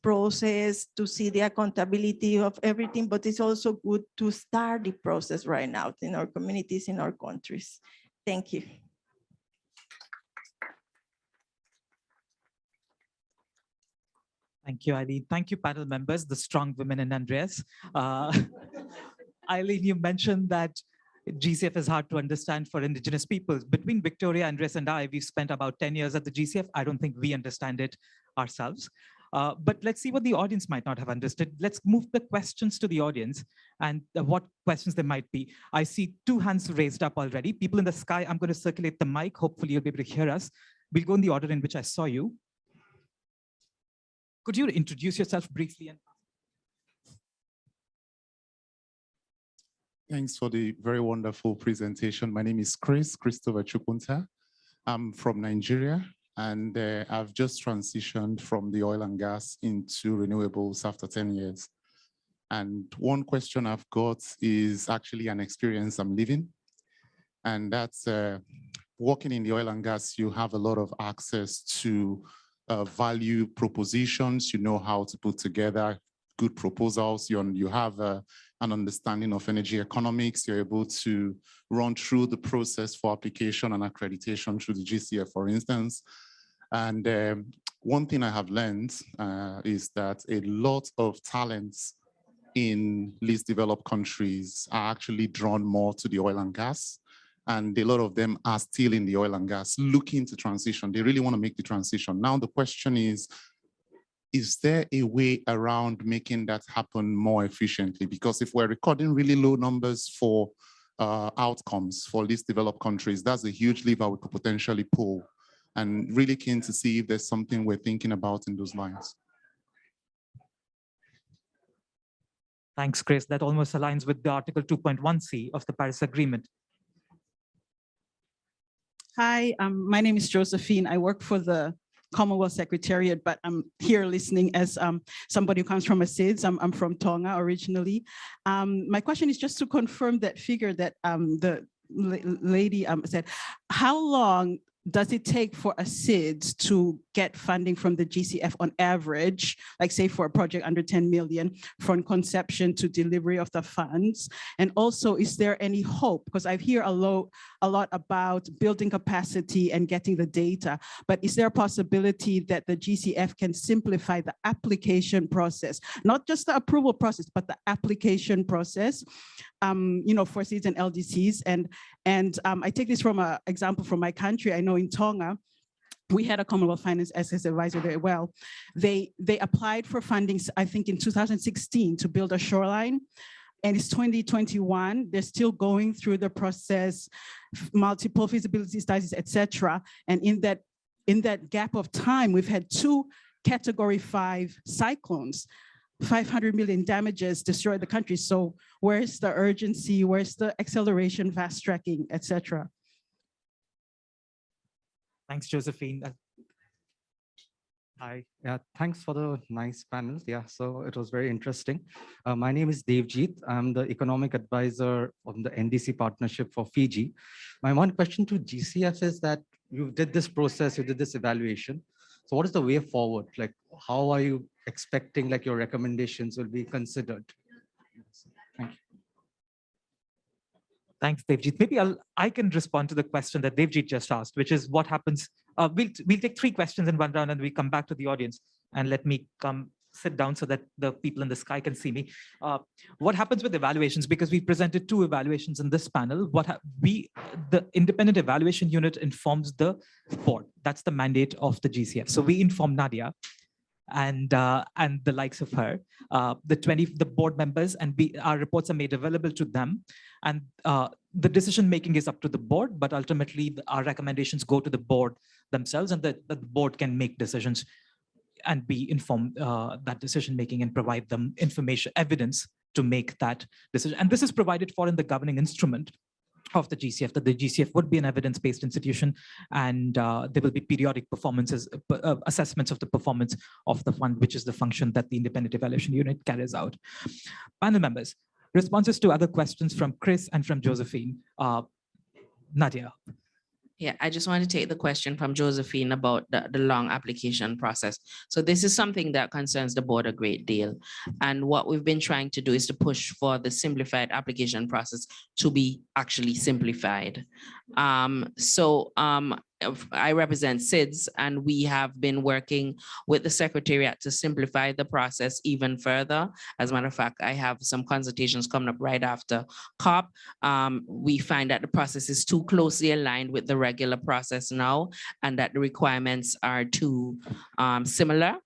S7: process to see the accountability of everything, but it's also good to start the process right now in our communities, in our countries. Thank you.
S1: Thank you, Eileen. Thank you, panel members, the strong women in Andreas. Eileen, you mentioned that GCF is hard to understand for Indigenous peoples. Between Viktoriya, Andreas, and I, we've spent about 10 years at the GCF. I don't think we understand it ourselves. But let's see what the audience might not have understood. Let's move the questions to the audience and what questions there might be. I see 2 hands raised up already. People in the sky, I'm going to circulate the mic. Hopefully you'll be able to hear us. We'll go in the order in which I saw you. Could you introduce yourself briefly?
S8: Thanks for the very wonderful presentation. My name is Christopher Chukunta. I'm from Nigeria, and I've just transitioned from the oil and gas into renewables after 10 years. And one question I've got is actually an experience I'm living. And that's working in the oil and gas, you have a lot of access to value propositions. You know how to put together good proposals. You have an understanding of energy economics. You're able to run through the process for application and accreditation through the GCF, for instance. And one thing I have learned is that a lot of talents in least developed countries are actually drawn more to the oil and gas. And a lot of them are still in the oil and gas, looking to transition. They really want to make the transition. Now the question is there a way around making that happen more efficiently? Because if we're recording really low numbers for outcomes for least developed countries, that's a huge lever we could potentially pull. And really keen to see if there's something we're thinking about in those lines.
S1: Thanks, Chris. That almost aligns with the Article 2.1c of the Paris Agreement.
S9: Hi, my name is Josephine. I work for the Commonwealth Secretariat, but I'm here listening as somebody who comes from a SIDS. I'm from Tonga originally. My question is just to confirm that figure that the lady said. How long does it take for a SIDS to get funding from the GCF on average, like say for a project under 10 million, from conception to delivery of the funds? And also, is there any hope? Because I hear a lot about building capacity and getting the data, but is there a possibility that the GCF can simplify the application process, not just the approval process, but the application process, for SIDS and LDCs? And I take this from an example from my country. I know in Tonga, we had a Commonwealth Finance SS advisor very well. They applied for funding, I think in 2016, to build a shoreline. And it's 2021, they're still going through the process, multiple feasibility studies, etc. And in that gap of time, we've had 2 Category 5 cyclones, 500 million damages, destroyed the country. So where's the urgency? Where's the acceleration, fast tracking, etc.?
S1: Thanks, Josephine.
S10: Hi, yeah, thanks for the nice panel. Yeah, so it was very interesting. My name is Devjit. I'm the economic advisor on the Ndc Partnership for Fiji. My one question to GCF is that you did this process, you did this evaluation. So what is the way forward? Like, how are you expecting like your recommendations will be considered? Thank you.
S1: Thanks, Devjit. Maybe I can respond to the question that Devjit just asked, which is what happens. We'll take 3 questions in one round and we come back to the audience. And let me sit down so that the people in the sky can see me. What happens with evaluations? Because we presented 2 evaluations in this panel. The independent evaluation unit informs the board. That's the mandate of the GCF. So we inform Nadia and the likes of her, the board members, and our reports are made available to them. And the decision making is up to the board, but ultimately our recommendations go to the board themselves, and the board can make decisions and be informed that decision making and provide them information, evidence to make that decision. And this is provided for in the governing instrument of the GCF, that the GCF would be an evidence-based institution, and there will be periodic performances, assessments of the performance of the fund, which is the function that the independent evaluation unit carries out. Panel members, responses to other questions from Chris and from Josephine. Nadia.
S6: Yeah, I just want to take the question from Josephine about the long application process. So this is something that concerns the board a great deal. And what we've been trying to do is to push for the simplified application process to be actually simplified. I represent SIDS, and we have been working with the Secretariat to simplify the process even further. As a matter of fact, I have some consultations coming up right after COP. We find that the process is too closely aligned with the regular process now, and that the requirements are too similar.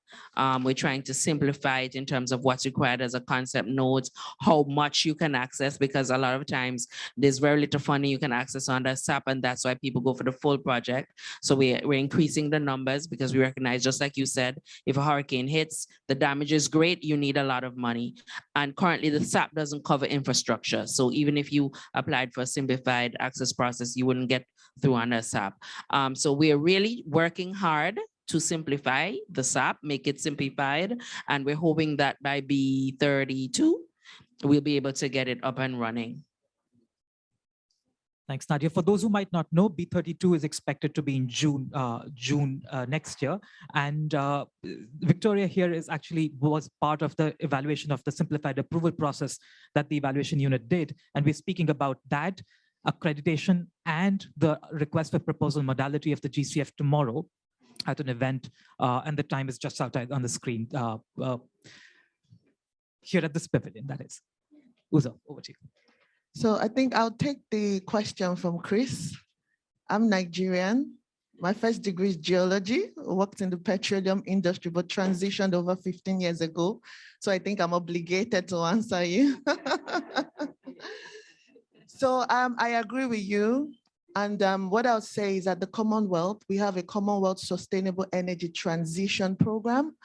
S6: We're trying to simplify it in terms of what's required as a concept nodes, how much you can access, because a lot of times there's very little funding you can access under SAP, and that's why people go for the full project. So we're increasing the numbers because we recognize, just like you said, if a hurricane hits, the damage is great, you need a lot of money. And currently the SAP doesn't cover infrastructure. So even if you applied for a simplified access process, you wouldn't get through under SAP. So we're really working hard to simplify the SAP, make it simplified. And we're hoping that by B32, we'll be able to get it up and running.
S1: Thanks, Nadia. For those who might not know, B32 is expected to be in June next year. And Viktoriya here was part of the evaluation of the simplified approval process that the evaluation unit did. And we're speaking about that, accreditation, and the request for proposal modality of the GCF tomorrow. at an event, and the time is just outside on the screen here at this pavilion, that is. Uzo, over to you.
S3: So I think I'll take the question from Chris. I'm Nigerian. My first degree is geology. I worked in the petroleum industry, but transitioned over 15 years ago. So I think I'm obligated to answer you. So I agree with you. And what I'll say is at the Commonwealth, we have a Commonwealth Sustainable Energy Transition Program.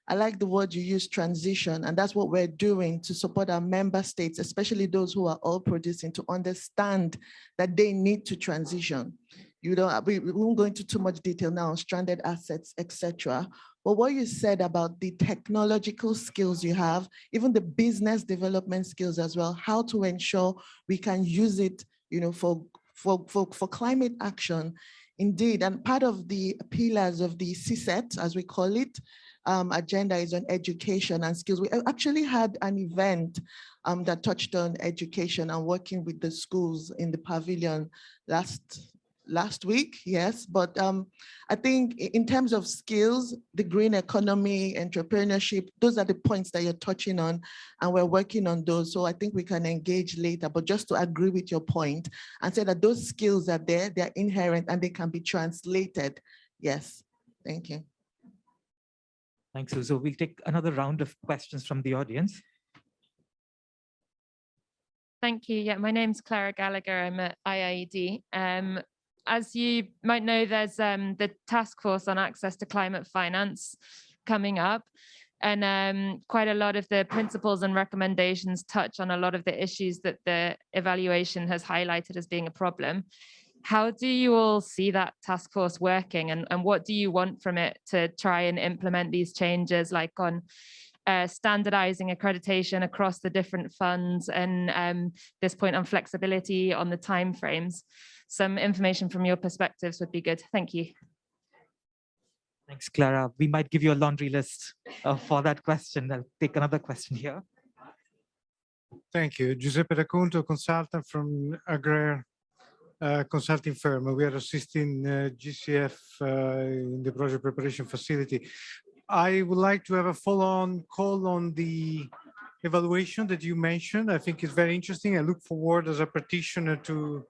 S3: I like the word you use, transition, and that's what we're doing to support our member states, especially those who are oil producing, to understand that they need to transition. We won't go into too much detail now on stranded assets, etc. But what you said about the technological skills you have, even the business development skills as well, how to ensure we can use it, for climate action, indeed. And part of the pillars of the CSET, as we call it, agenda is on education and skills. We actually had an event that touched on education and working with the schools in the pavilion last week, yes. But I think in terms of skills, the green economy, entrepreneurship, those are the points that you're touching on, and we're working on those. So I think we can engage later, but just to agree with your point and say that those skills are there, they're inherent, and they can be translated. Yes, thank you.
S1: Thanks, Uzo. We'll take another round of questions from the audience.
S5: Thank you. Yeah, my name's Clara Gallagher. I'm at IIED. As you might know, there's the task force on access to climate finance coming up. And quite a lot of the principles and recommendations touch on a lot of the issues that the evaluation has highlighted as being a problem. How do you all see that task force working, and what do you want from it to try and implement these changes, like on standardizing accreditation across the different funds, and this point on flexibility on the timeframes? Some information from your perspectives would be good. Thank you.
S1: Thanks, Clara. We might give you a laundry list for that question. I'll take another question here.
S11: Thank you. Giuseppe Racconto, consultant from Agrar consulting firm. We are assisting GCF in the project preparation facility. I would like to have a follow-on call on the evaluation that you mentioned. I think it's very interesting. I look forward as a practitioner to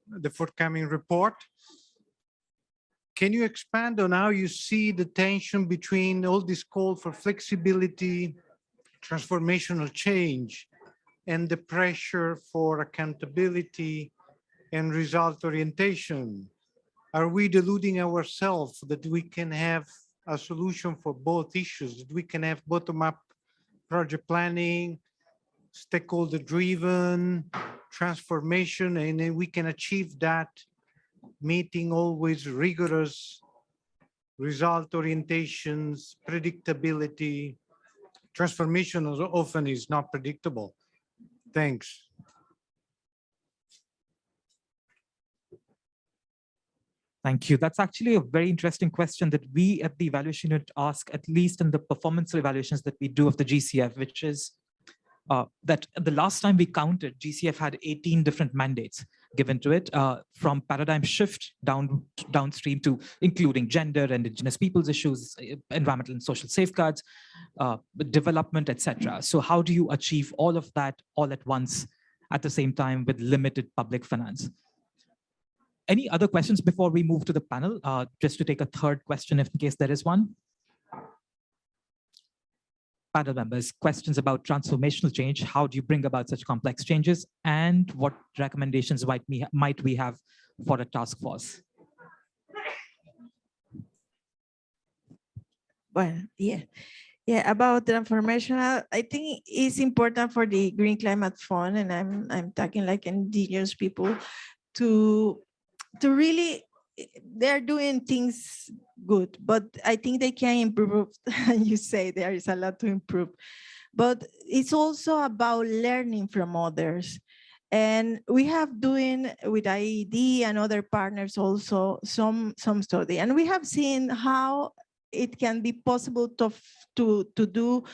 S11: the forthcoming report. Can you expand on how you see the tension between all this call for flexibility, transformational change, and the pressure for accountability and result orientation? Are we deluding ourselves that we can have a solution for both issues, that we can have bottom-up project planning, stakeholder-driven transformation, and then we can achieve that meeting always rigorous result orientations, predictability? Transformation often is not predictable. Thanks.
S1: Thank you. That's actually a very interesting question that we at the evaluation unit ask, at least in the performance evaluations that we do of the GCF, which is that the last time we counted, GCF had 18 different mandates given to it, from paradigm shift downstream to including gender and indigenous peoples issues, environmental and social safeguards, development, etc. So how do you achieve all of that all at once at the same time with limited public finance? Any other questions before we move to the panel? Just to take a third question, if in case there is one. Panel members, questions about transformational change. How do you bring about such complex changes? And what recommendations might we have for a task force?
S7: Well, yeah, about transformational, I think it's important for the Green Climate Fund, and I'm talking like indigenous people, to really, they're doing things good, but I think they can improve. You say there is a lot to improve, but it's also about learning from others. And we have doing with IED and other partners also some study, and we have seen how it can be possible to do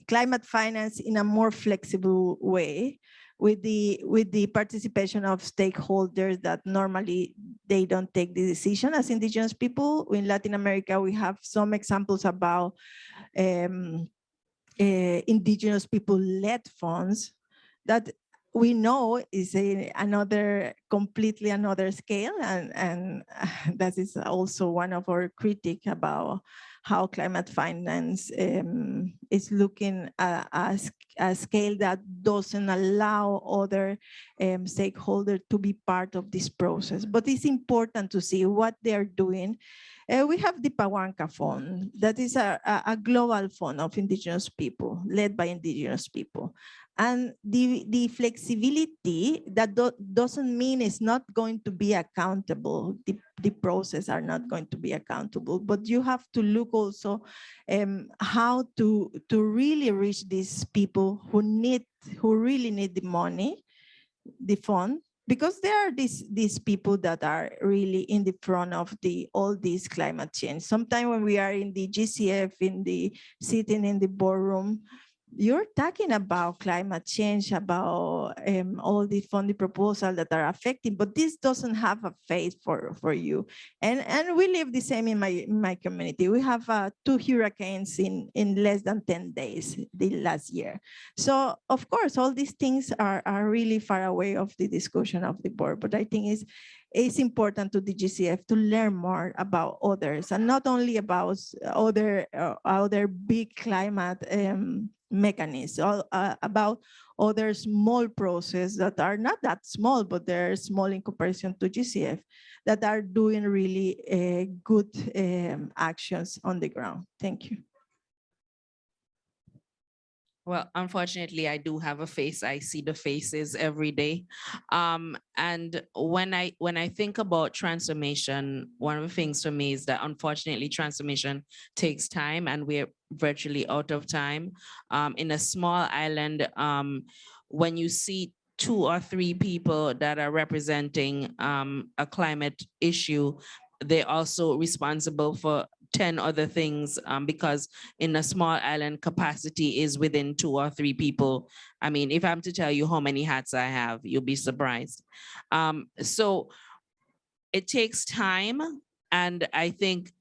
S7: climate finance in a more flexible way, with the participation of stakeholders that normally they don't take the decision as indigenous people. In Latin America, we have some examples about indigenous people-led funds that we know is completely another scale, and that is also one of our critiques about how climate finance is looking at a scale that doesn't allow other stakeholders to be part of this process. But it's important to see what they're doing. We have the Pawanka Fund, that is a global fund of indigenous people, led by indigenous people. And the flexibility, that doesn't mean it's not going to be accountable. The process are not going to be accountable, but you have to look also how to really reach these people who really need the money, the fund, because there are these people that are really in the front of all this climate change. Sometimes when we are in the GCF, sitting in the boardroom, you're talking about climate change, about all the funding proposals that are affecting, but this doesn't have a face for you. And we live the same in my community. We have 2 hurricanes in less than 10 days the last year. So of course, all these things are really far away of the discussion of the board, but I think it's important to the GCF to learn more about others, and not only about other big climate mechanisms, about other small processes that are not that small, but they're small in comparison to GCF, that are doing really good actions on the ground. Thank you.
S6: Well, unfortunately, I do have a face. I see the faces every day. And when I think about transformation, one of the things for me is that unfortunately transformation takes time, and we're virtually out of time. In a small island, when you see 2 or 3 people that are representing a climate issue, they're also responsible for 10 other things, because in a small island, capacity is within 2 or 3 people. I mean, if I'm to tell you how many hats I have, you'll be surprised. So it takes time. And I think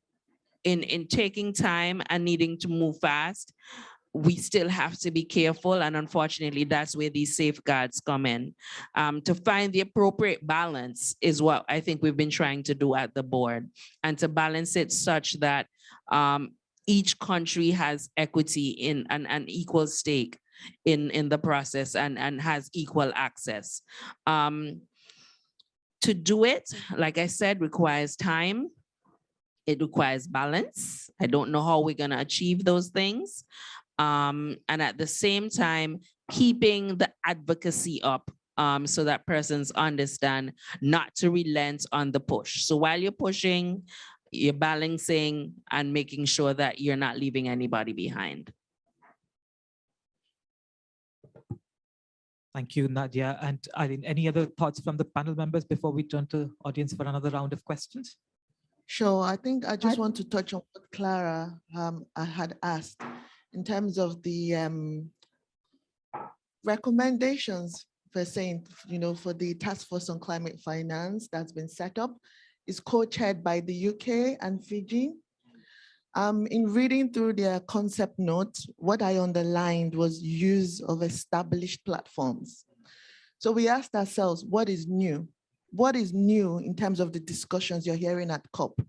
S6: in taking time and needing to move fast, we still have to be careful. And unfortunately, that's where these safeguards come in. To find the appropriate balance is what I think we've been trying to do at the board, and to balance it such that each country has equity in an equal stake in the process and has equal access. To do it, like I said, requires time. It requires balance. I don't know how we're gonna achieve those things. And at the same time, keeping the advocacy up so that persons understand not to relent on the push. So while you're pushing, you're balancing and making sure that you're not leaving anybody behind.
S1: Thank you, Nadia. And Eileen, any other thoughts from the panel members before we turn to audience for another round of questions?
S3: Sure, I think I just want to touch on what Clara I had asked in terms of the recommendations for saying, for the Task Force on Climate Finance that's been set up. Is co-chaired by the UK and Fiji. In reading through their concept notes, what I underlined was use of established platforms. So we asked ourselves, what is new? What is new in terms of the discussions you're hearing at COP?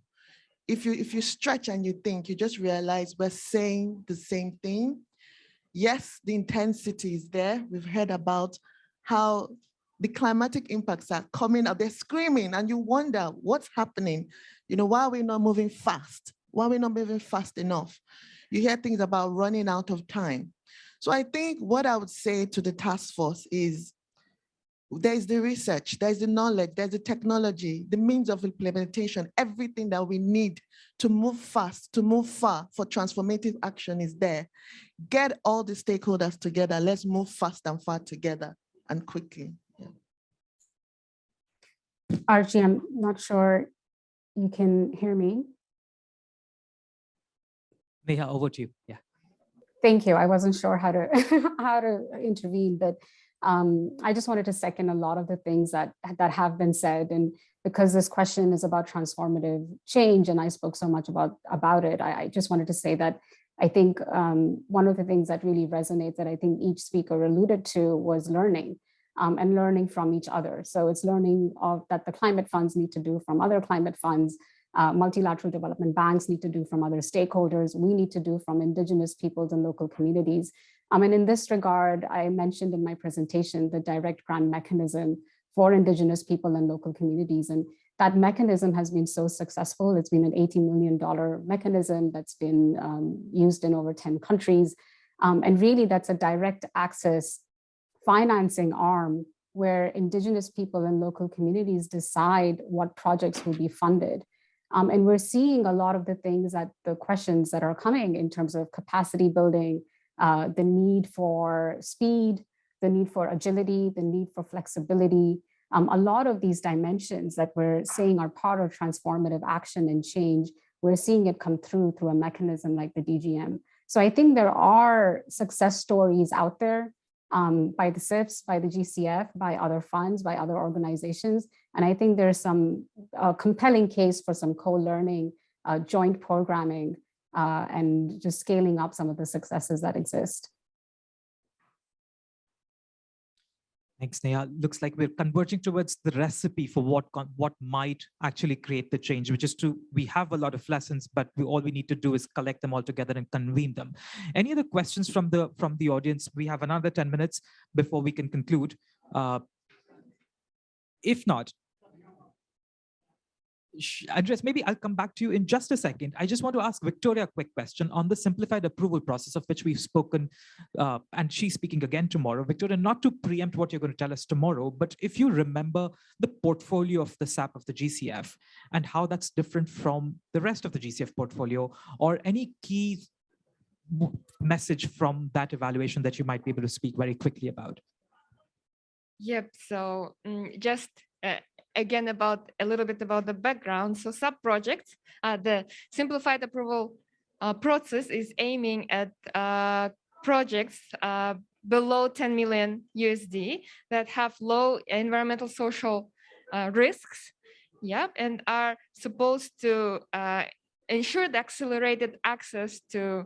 S3: If you stretch and you think, you just realize we're saying the same thing. Yes, the intensity is there. We've heard about how the climatic impacts are coming up, they're screaming, and you wonder what's happening. Why are we not moving fast? Why are we not moving fast enough? You hear things about running out of time. So I think what I would say to the task force is, there's the research, there's the knowledge, there's the technology, the means of implementation, everything that we need to move fast, to move far for transformative action is there. Get all the stakeholders together. Let's move fast and far together and quickly.
S4: Archie, I'm not sure you can hear me.
S1: Neha, over to you. Yeah.
S4: Thank you. I wasn't sure how to how to intervene, but I just wanted to second a lot of the things that have been said. And because this question is about transformative change, and I spoke so much about it, I just wanted to say that I think one of the things that really resonates that I think each speaker alluded to was learning and learning from each other. So it's learning that the climate funds need to do from other climate funds, multilateral development banks need to do from other stakeholders, we need to do from Indigenous peoples and local communities. And in this regard, I mentioned in my presentation the direct grant mechanism for Indigenous people and local communities. And that mechanism has been so successful. It's been an $80 million mechanism that's been used in over 10 countries. And really that's a direct access financing arm where Indigenous people and local communities decide what projects will be funded. And we're seeing a lot of the things that the questions that are coming in terms of capacity building, the need for speed, the need for agility, the need for flexibility. A lot of these dimensions that we're seeing are part of transformative action and change. We're seeing it come through a mechanism like the DGM. So I think there are success stories out there by the SIFs, by the GCF, by other funds, by other organizations. And I think there's some compelling case for some co-learning, joint programming, and just scaling up some of the successes that exist.
S1: Thanks, Neha. Looks like we're converging towards the recipe for what might actually create the change, which is we have a lot of lessons, but all we need to do is collect them all together and convene them. Any other questions from the audience? We have another 10 minutes before we can conclude. If not, Andres, maybe I'll come back to you in just a second. I just want to ask Viktoriya a quick question on the simplified approval process of which we've spoken, and she's speaking again tomorrow. Viktoriya, not to preempt what you're going to tell us tomorrow, but if you remember the portfolio of the SAP of the GCF and how that's different from the rest of the GCF portfolio, or any key message from that evaluation that you might be able to speak very quickly about.
S5: Yep, so just again, a little bit about the background. So sub-projects, the simplified approval process is aiming at projects below 10 million USD that have low environmental social risks, and are supposed to ensure the accelerated access to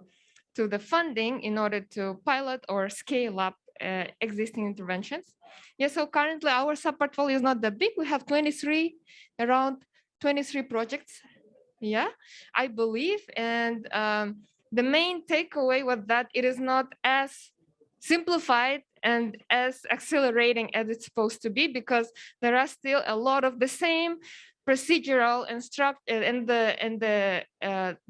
S5: the funding in order to pilot or scale up existing interventions. So currently our sub-portfolio is not that big. We have around 23 projects, I believe. And the main takeaway was that it is not as simplified and as accelerating as it's supposed to be, because there are still a lot of the same procedural and structure, and the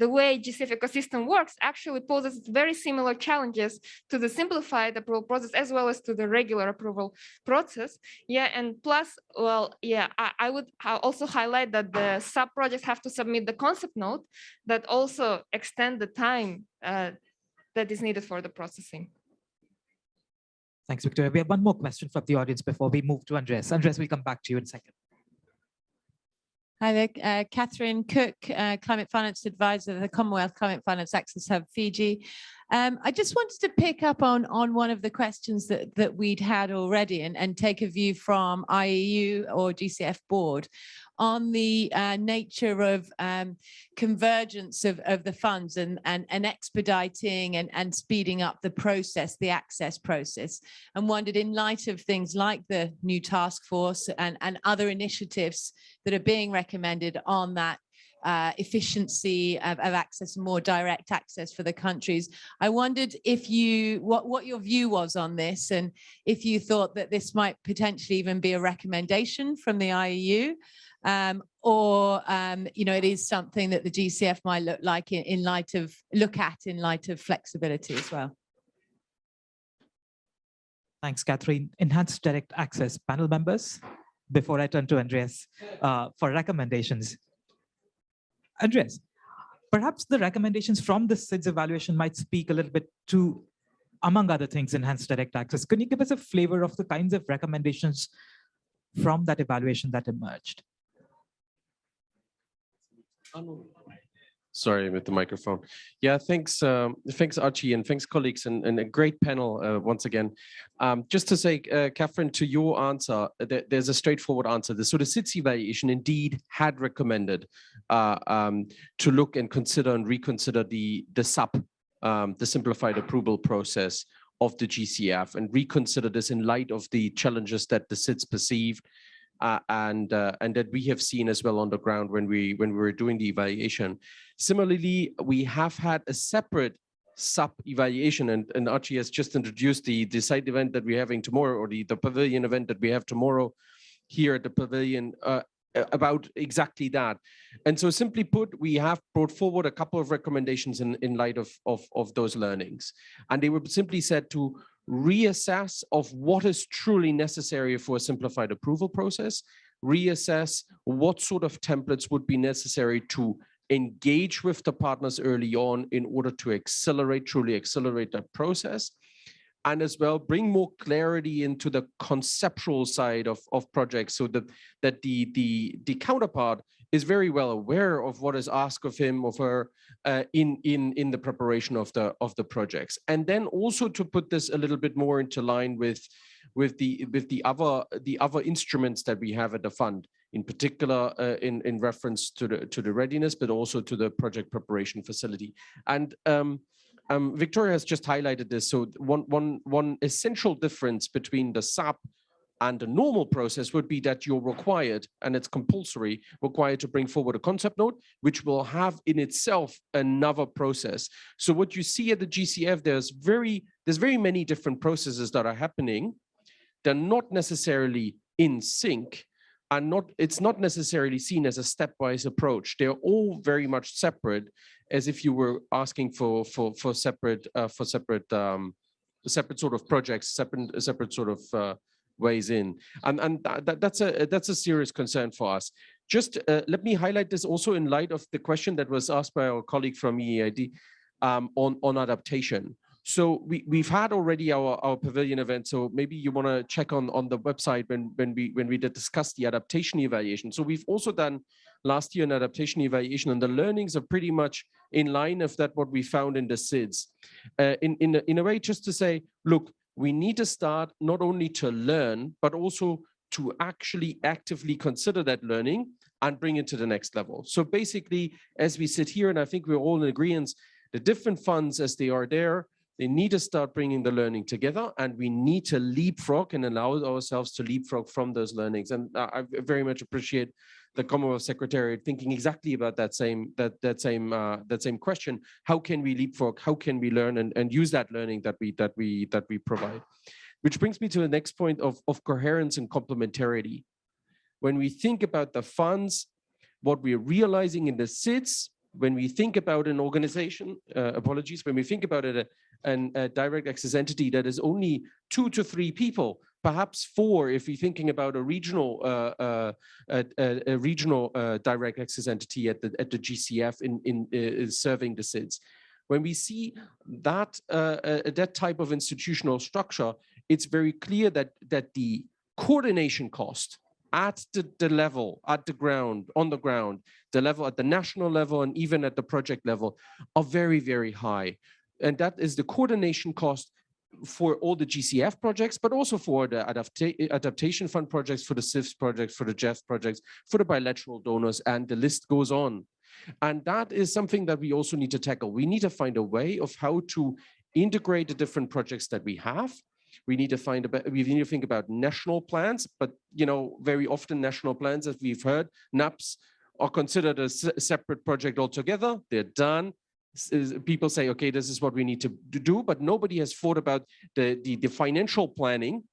S5: way GCF ecosystem works actually poses very similar challenges to the simplified approval process as well as to the regular approval process. And plus, I would also highlight that the sub-projects have to submit the concept note that also extend the time that is needed for the processing.
S1: Thanks, Viktoriya. We have one more question from the audience before we move to Andres. Andres, we'll come back to you in a second.
S12: Hi there, Catherine Cook, Climate Finance Advisor at the Commonwealth Climate Finance Access Hub, Fiji. I just wanted to pick up on one of the questions that we'd had already and take a view from IEU or GCF board on the nature of convergence of the funds and expediting and speeding up the process, the access process, and wondered, in light of things like the new task force and other initiatives that are being recommended on that efficiency of access, more direct access for the countries. I wondered if what your view was on this, and if you thought that this might potentially even be a recommendation from the IEU, or it is something that the GCF might look at in light of flexibility as well.
S1: Thanks, Catherine. Enhanced direct access panel members, before I turn to Andreas for recommendations. Andreas, perhaps the recommendations from the SIDS evaluation might speak a little bit to, among other things, enhanced direct access. Can you give us a flavor of the kinds of recommendations from that evaluation that emerged?
S2: Sorry with the microphone. Yeah, thanks, thanks Archie, and thanks colleagues, and a great panel once again. Just to say, Catherine, to your answer, there's a straightforward answer. So the SIDS evaluation indeed had recommended to look and consider and reconsider the SAP, the simplified approval process of the GCF, and reconsider this in light of the challenges that the SIDS perceived. And that we have seen as well on the ground when we were doing the evaluation. Similarly, we have had a separate SAP evaluation, and Archie has just introduced the site event that we're having tomorrow, or the pavilion event that we have tomorrow here at the pavilion, about exactly that. And so simply put, we have brought forward a couple of recommendations in light of those learnings. And they were simply said to reassess of what is truly necessary for a simplified approval process, reassess what sort of templates would be necessary to engage with the partners early on in order to truly accelerate that process, and as well bring more clarity into the conceptual side of projects, so that the counterpart is very well aware of what is asked of him or her in the preparation of the projects. And then also to put this a little bit more into line with the other instruments that we have at the fund, in particular in reference to the readiness, but also to the project preparation facility. And Viktoriya has just highlighted this. So one essential difference between the SAP and the normal process would be that you're required, and it's compulsory, required to bring forward a concept note, which will have in itself another process. So what you see at the GCF, there's very many different processes that are happening. They're not necessarily in sync, and it's not necessarily seen as a stepwise approach. They're all very much separate, as if you were asking for separate sort of projects, separate sort of ways in, and that's a serious concern for us. Just let me highlight this also in light of the question that was asked by our colleague from EAD on adaptation. So we've had already our pavilion event. So maybe you want to check on the website when we did discuss the adaptation evaluation. So we've also done last year an adaptation evaluation, and the learnings are pretty much in line of that what we found in the SIDS. In a way, just to say, look, we need to start not only to learn, but also to actually actively consider that learning and bring it to the next level. So basically, as we sit here, and I think we're all in agreement, the different funds as they are there, they need to start bringing the learning together, and we need to leapfrog and allow ourselves to leapfrog from those learnings. And I very much appreciate the Commonwealth Secretariat thinking exactly about that same question. How can we leapfrog? How can we learn and use that learning that we provide? Which brings me to the next point of coherence and complementarity. When we think about the funds, what we're realizing in the SIDS, when we think about an organization, when we think about a direct access entity that is only 2 to 3 people, perhaps 4 if you're thinking about a regional direct access entity at the GCF in serving the SIDS. When we see that that type of institutional structure, it's very clear that the coordination cost at the level, on the ground, the level at the national level and even at the project level are very, very high. And that is the coordination cost for all the GCF projects, but also for the adaptation fund projects, for the SIFS projects, for the GEF projects, for the bilateral donors, and the list goes on. And that is something that we also need to tackle. We need to find a way of how to integrate the different projects that we have. We need to think about national plans, but very often national plans, as we've heard, NAPs are considered a separate project altogether. They're done. People say, okay, this is what we need to do, but nobody has thought about the financial planning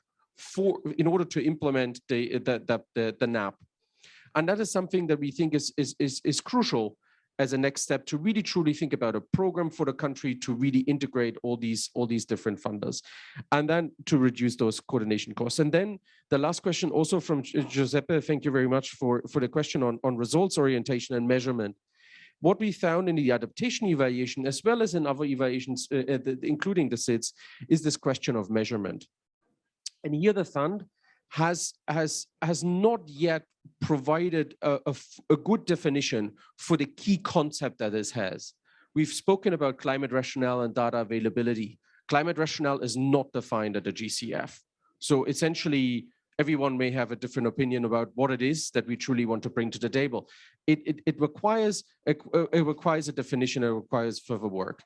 S2: in order to implement the NAP. And that is something that we think is crucial as a next step to really truly think about a program for the country to really integrate all these different funders, and then to reduce those coordination costs. And then the last question also from Giuseppe, thank you very much for the question on results orientation and measurement. What we found in the adaptation evaluation, as well as in other evaluations, including the SIDS, is this question of measurement. And here the fund has not yet provided a good definition for the key concept that this has. We've spoken about climate rationale and data availability. Climate rationale is not defined at the GCF. So essentially, everyone may have a different opinion about what it is that we truly want to bring to the table. It requires a definition, it requires further work.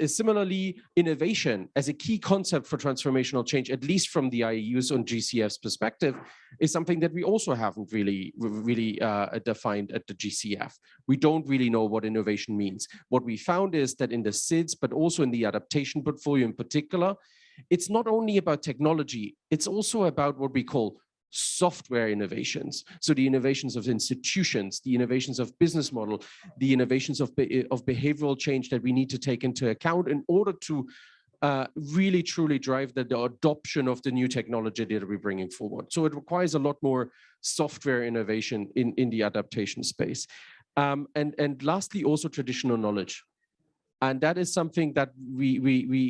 S2: Similarly, innovation as a key concept for transformational change, at least from the IEU's and GCF's perspective, is something that we also haven't really defined at the GCF. We don't really know what innovation means. What we found is that in the SIDS, but also in the adaptation portfolio in particular, it's not only about technology, it's also about what we call software innovations. So the innovations of institutions, the innovations of business model, the innovations of behavioral change that we need to take into account in order to really truly drive the adoption of the new technology that we're bringing forward. So it requires a lot more software innovation in the adaptation space. And lastly, also traditional knowledge. And that is something that we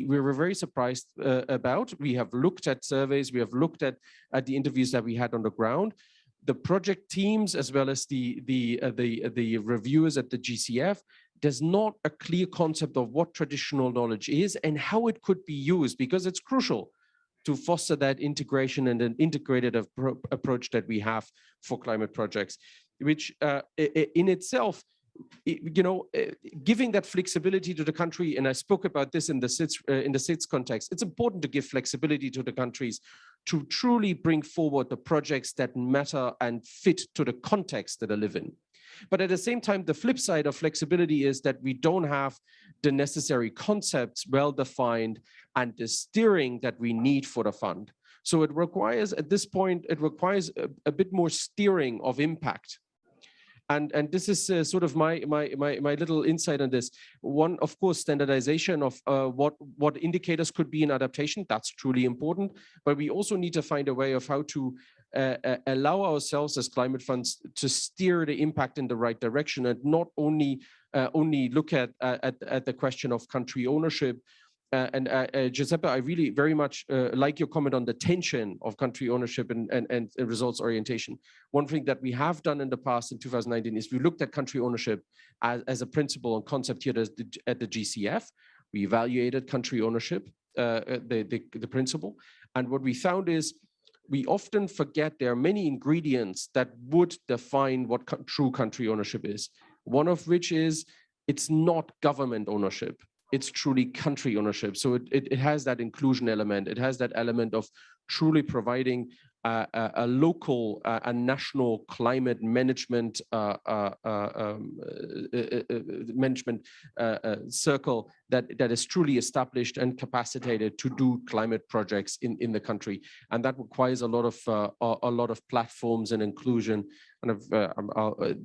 S2: were very surprised about. We have looked at surveys, we have looked at the interviews that we had on the ground. The project teams, as well as the reviewers at the GCF, there's not a clear concept of what traditional knowledge is and how it could be used, because it's crucial to foster that integration and an integrated approach that we have for climate projects, which in itself, giving that flexibility to the country, and I spoke about this in the SIDS context, it's important to give flexibility to the countries to truly bring forward the projects that matter and fit to the context that they live in. But at the same time, the flip side of flexibility is that we don't have the necessary concepts well defined and the steering that we need for the fund. So it requires, at this point, it requires a bit more steering of impact. And this is sort of my little insight on this. One, of course, standardization of what indicators could be in adaptation. That's truly important. But we also need to find a way of how to allow ourselves as climate funds to steer the impact in the right direction, and not only look at the question of country ownership. Giuseppe, I really very much like your comment on the tension of country ownership and results orientation. One thing that we have done in the past in 2019 is we looked at country ownership as a principle and concept here at the GCF. We evaluated country ownership, the principle. And what we found is we often forget there are many ingredients that would define what true country ownership is. One of which is it's not government ownership. It's truly country ownership. So it has that inclusion element. It has that element of truly providing a local, a national climate management circle that is truly established and capacitated to do climate projects in the country, and that requires a lot of platforms and inclusion, and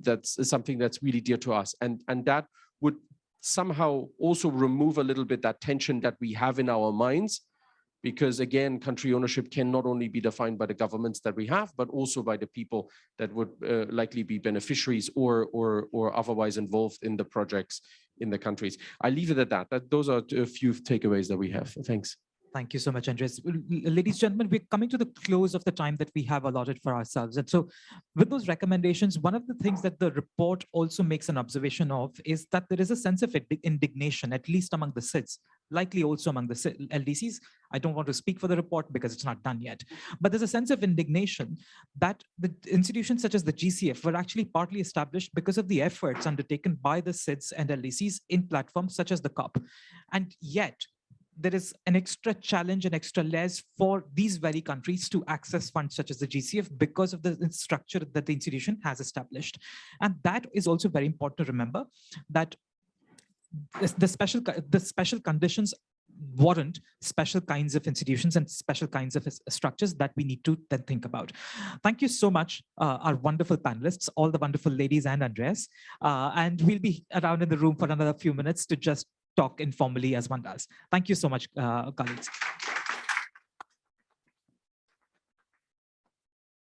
S2: that's something that's really dear to us, and that would somehow also remove a little bit that tension that we have in our minds, because again, country ownership can not only be defined by the governments that we have, but also by the people that would likely be beneficiaries or otherwise involved in the projects in the countries. I leave it at that. Those are a few takeaways that we have. Thanks.
S1: Thank you so much, Andres. Ladies and gentlemen, we're coming to the close of the time that we have allotted for ourselves. And so with those recommendations, one of the things that the report also makes an observation of is that there is a sense of indignation, at least among the SIDS, likely also among the LDCs. I don't want to speak for the report because it's not done yet. But there's a sense of indignation that the institutions such as the GCF were actually partly established because of the efforts undertaken by the SIDS and LDCs in platforms such as the COP. And yet, there is an extra challenge and extra layers for these very countries to access funds such as the GCF because of the structure that the institution has established. And that is also very important to remember, that the special conditions warrant special kinds of institutions and special kinds of structures that we need to then think about. Thank you so much, our wonderful panelists, all the wonderful ladies and Andres. And we'll be around in the room for another few minutes to just talk informally as one does. Thank you so much, colleagues.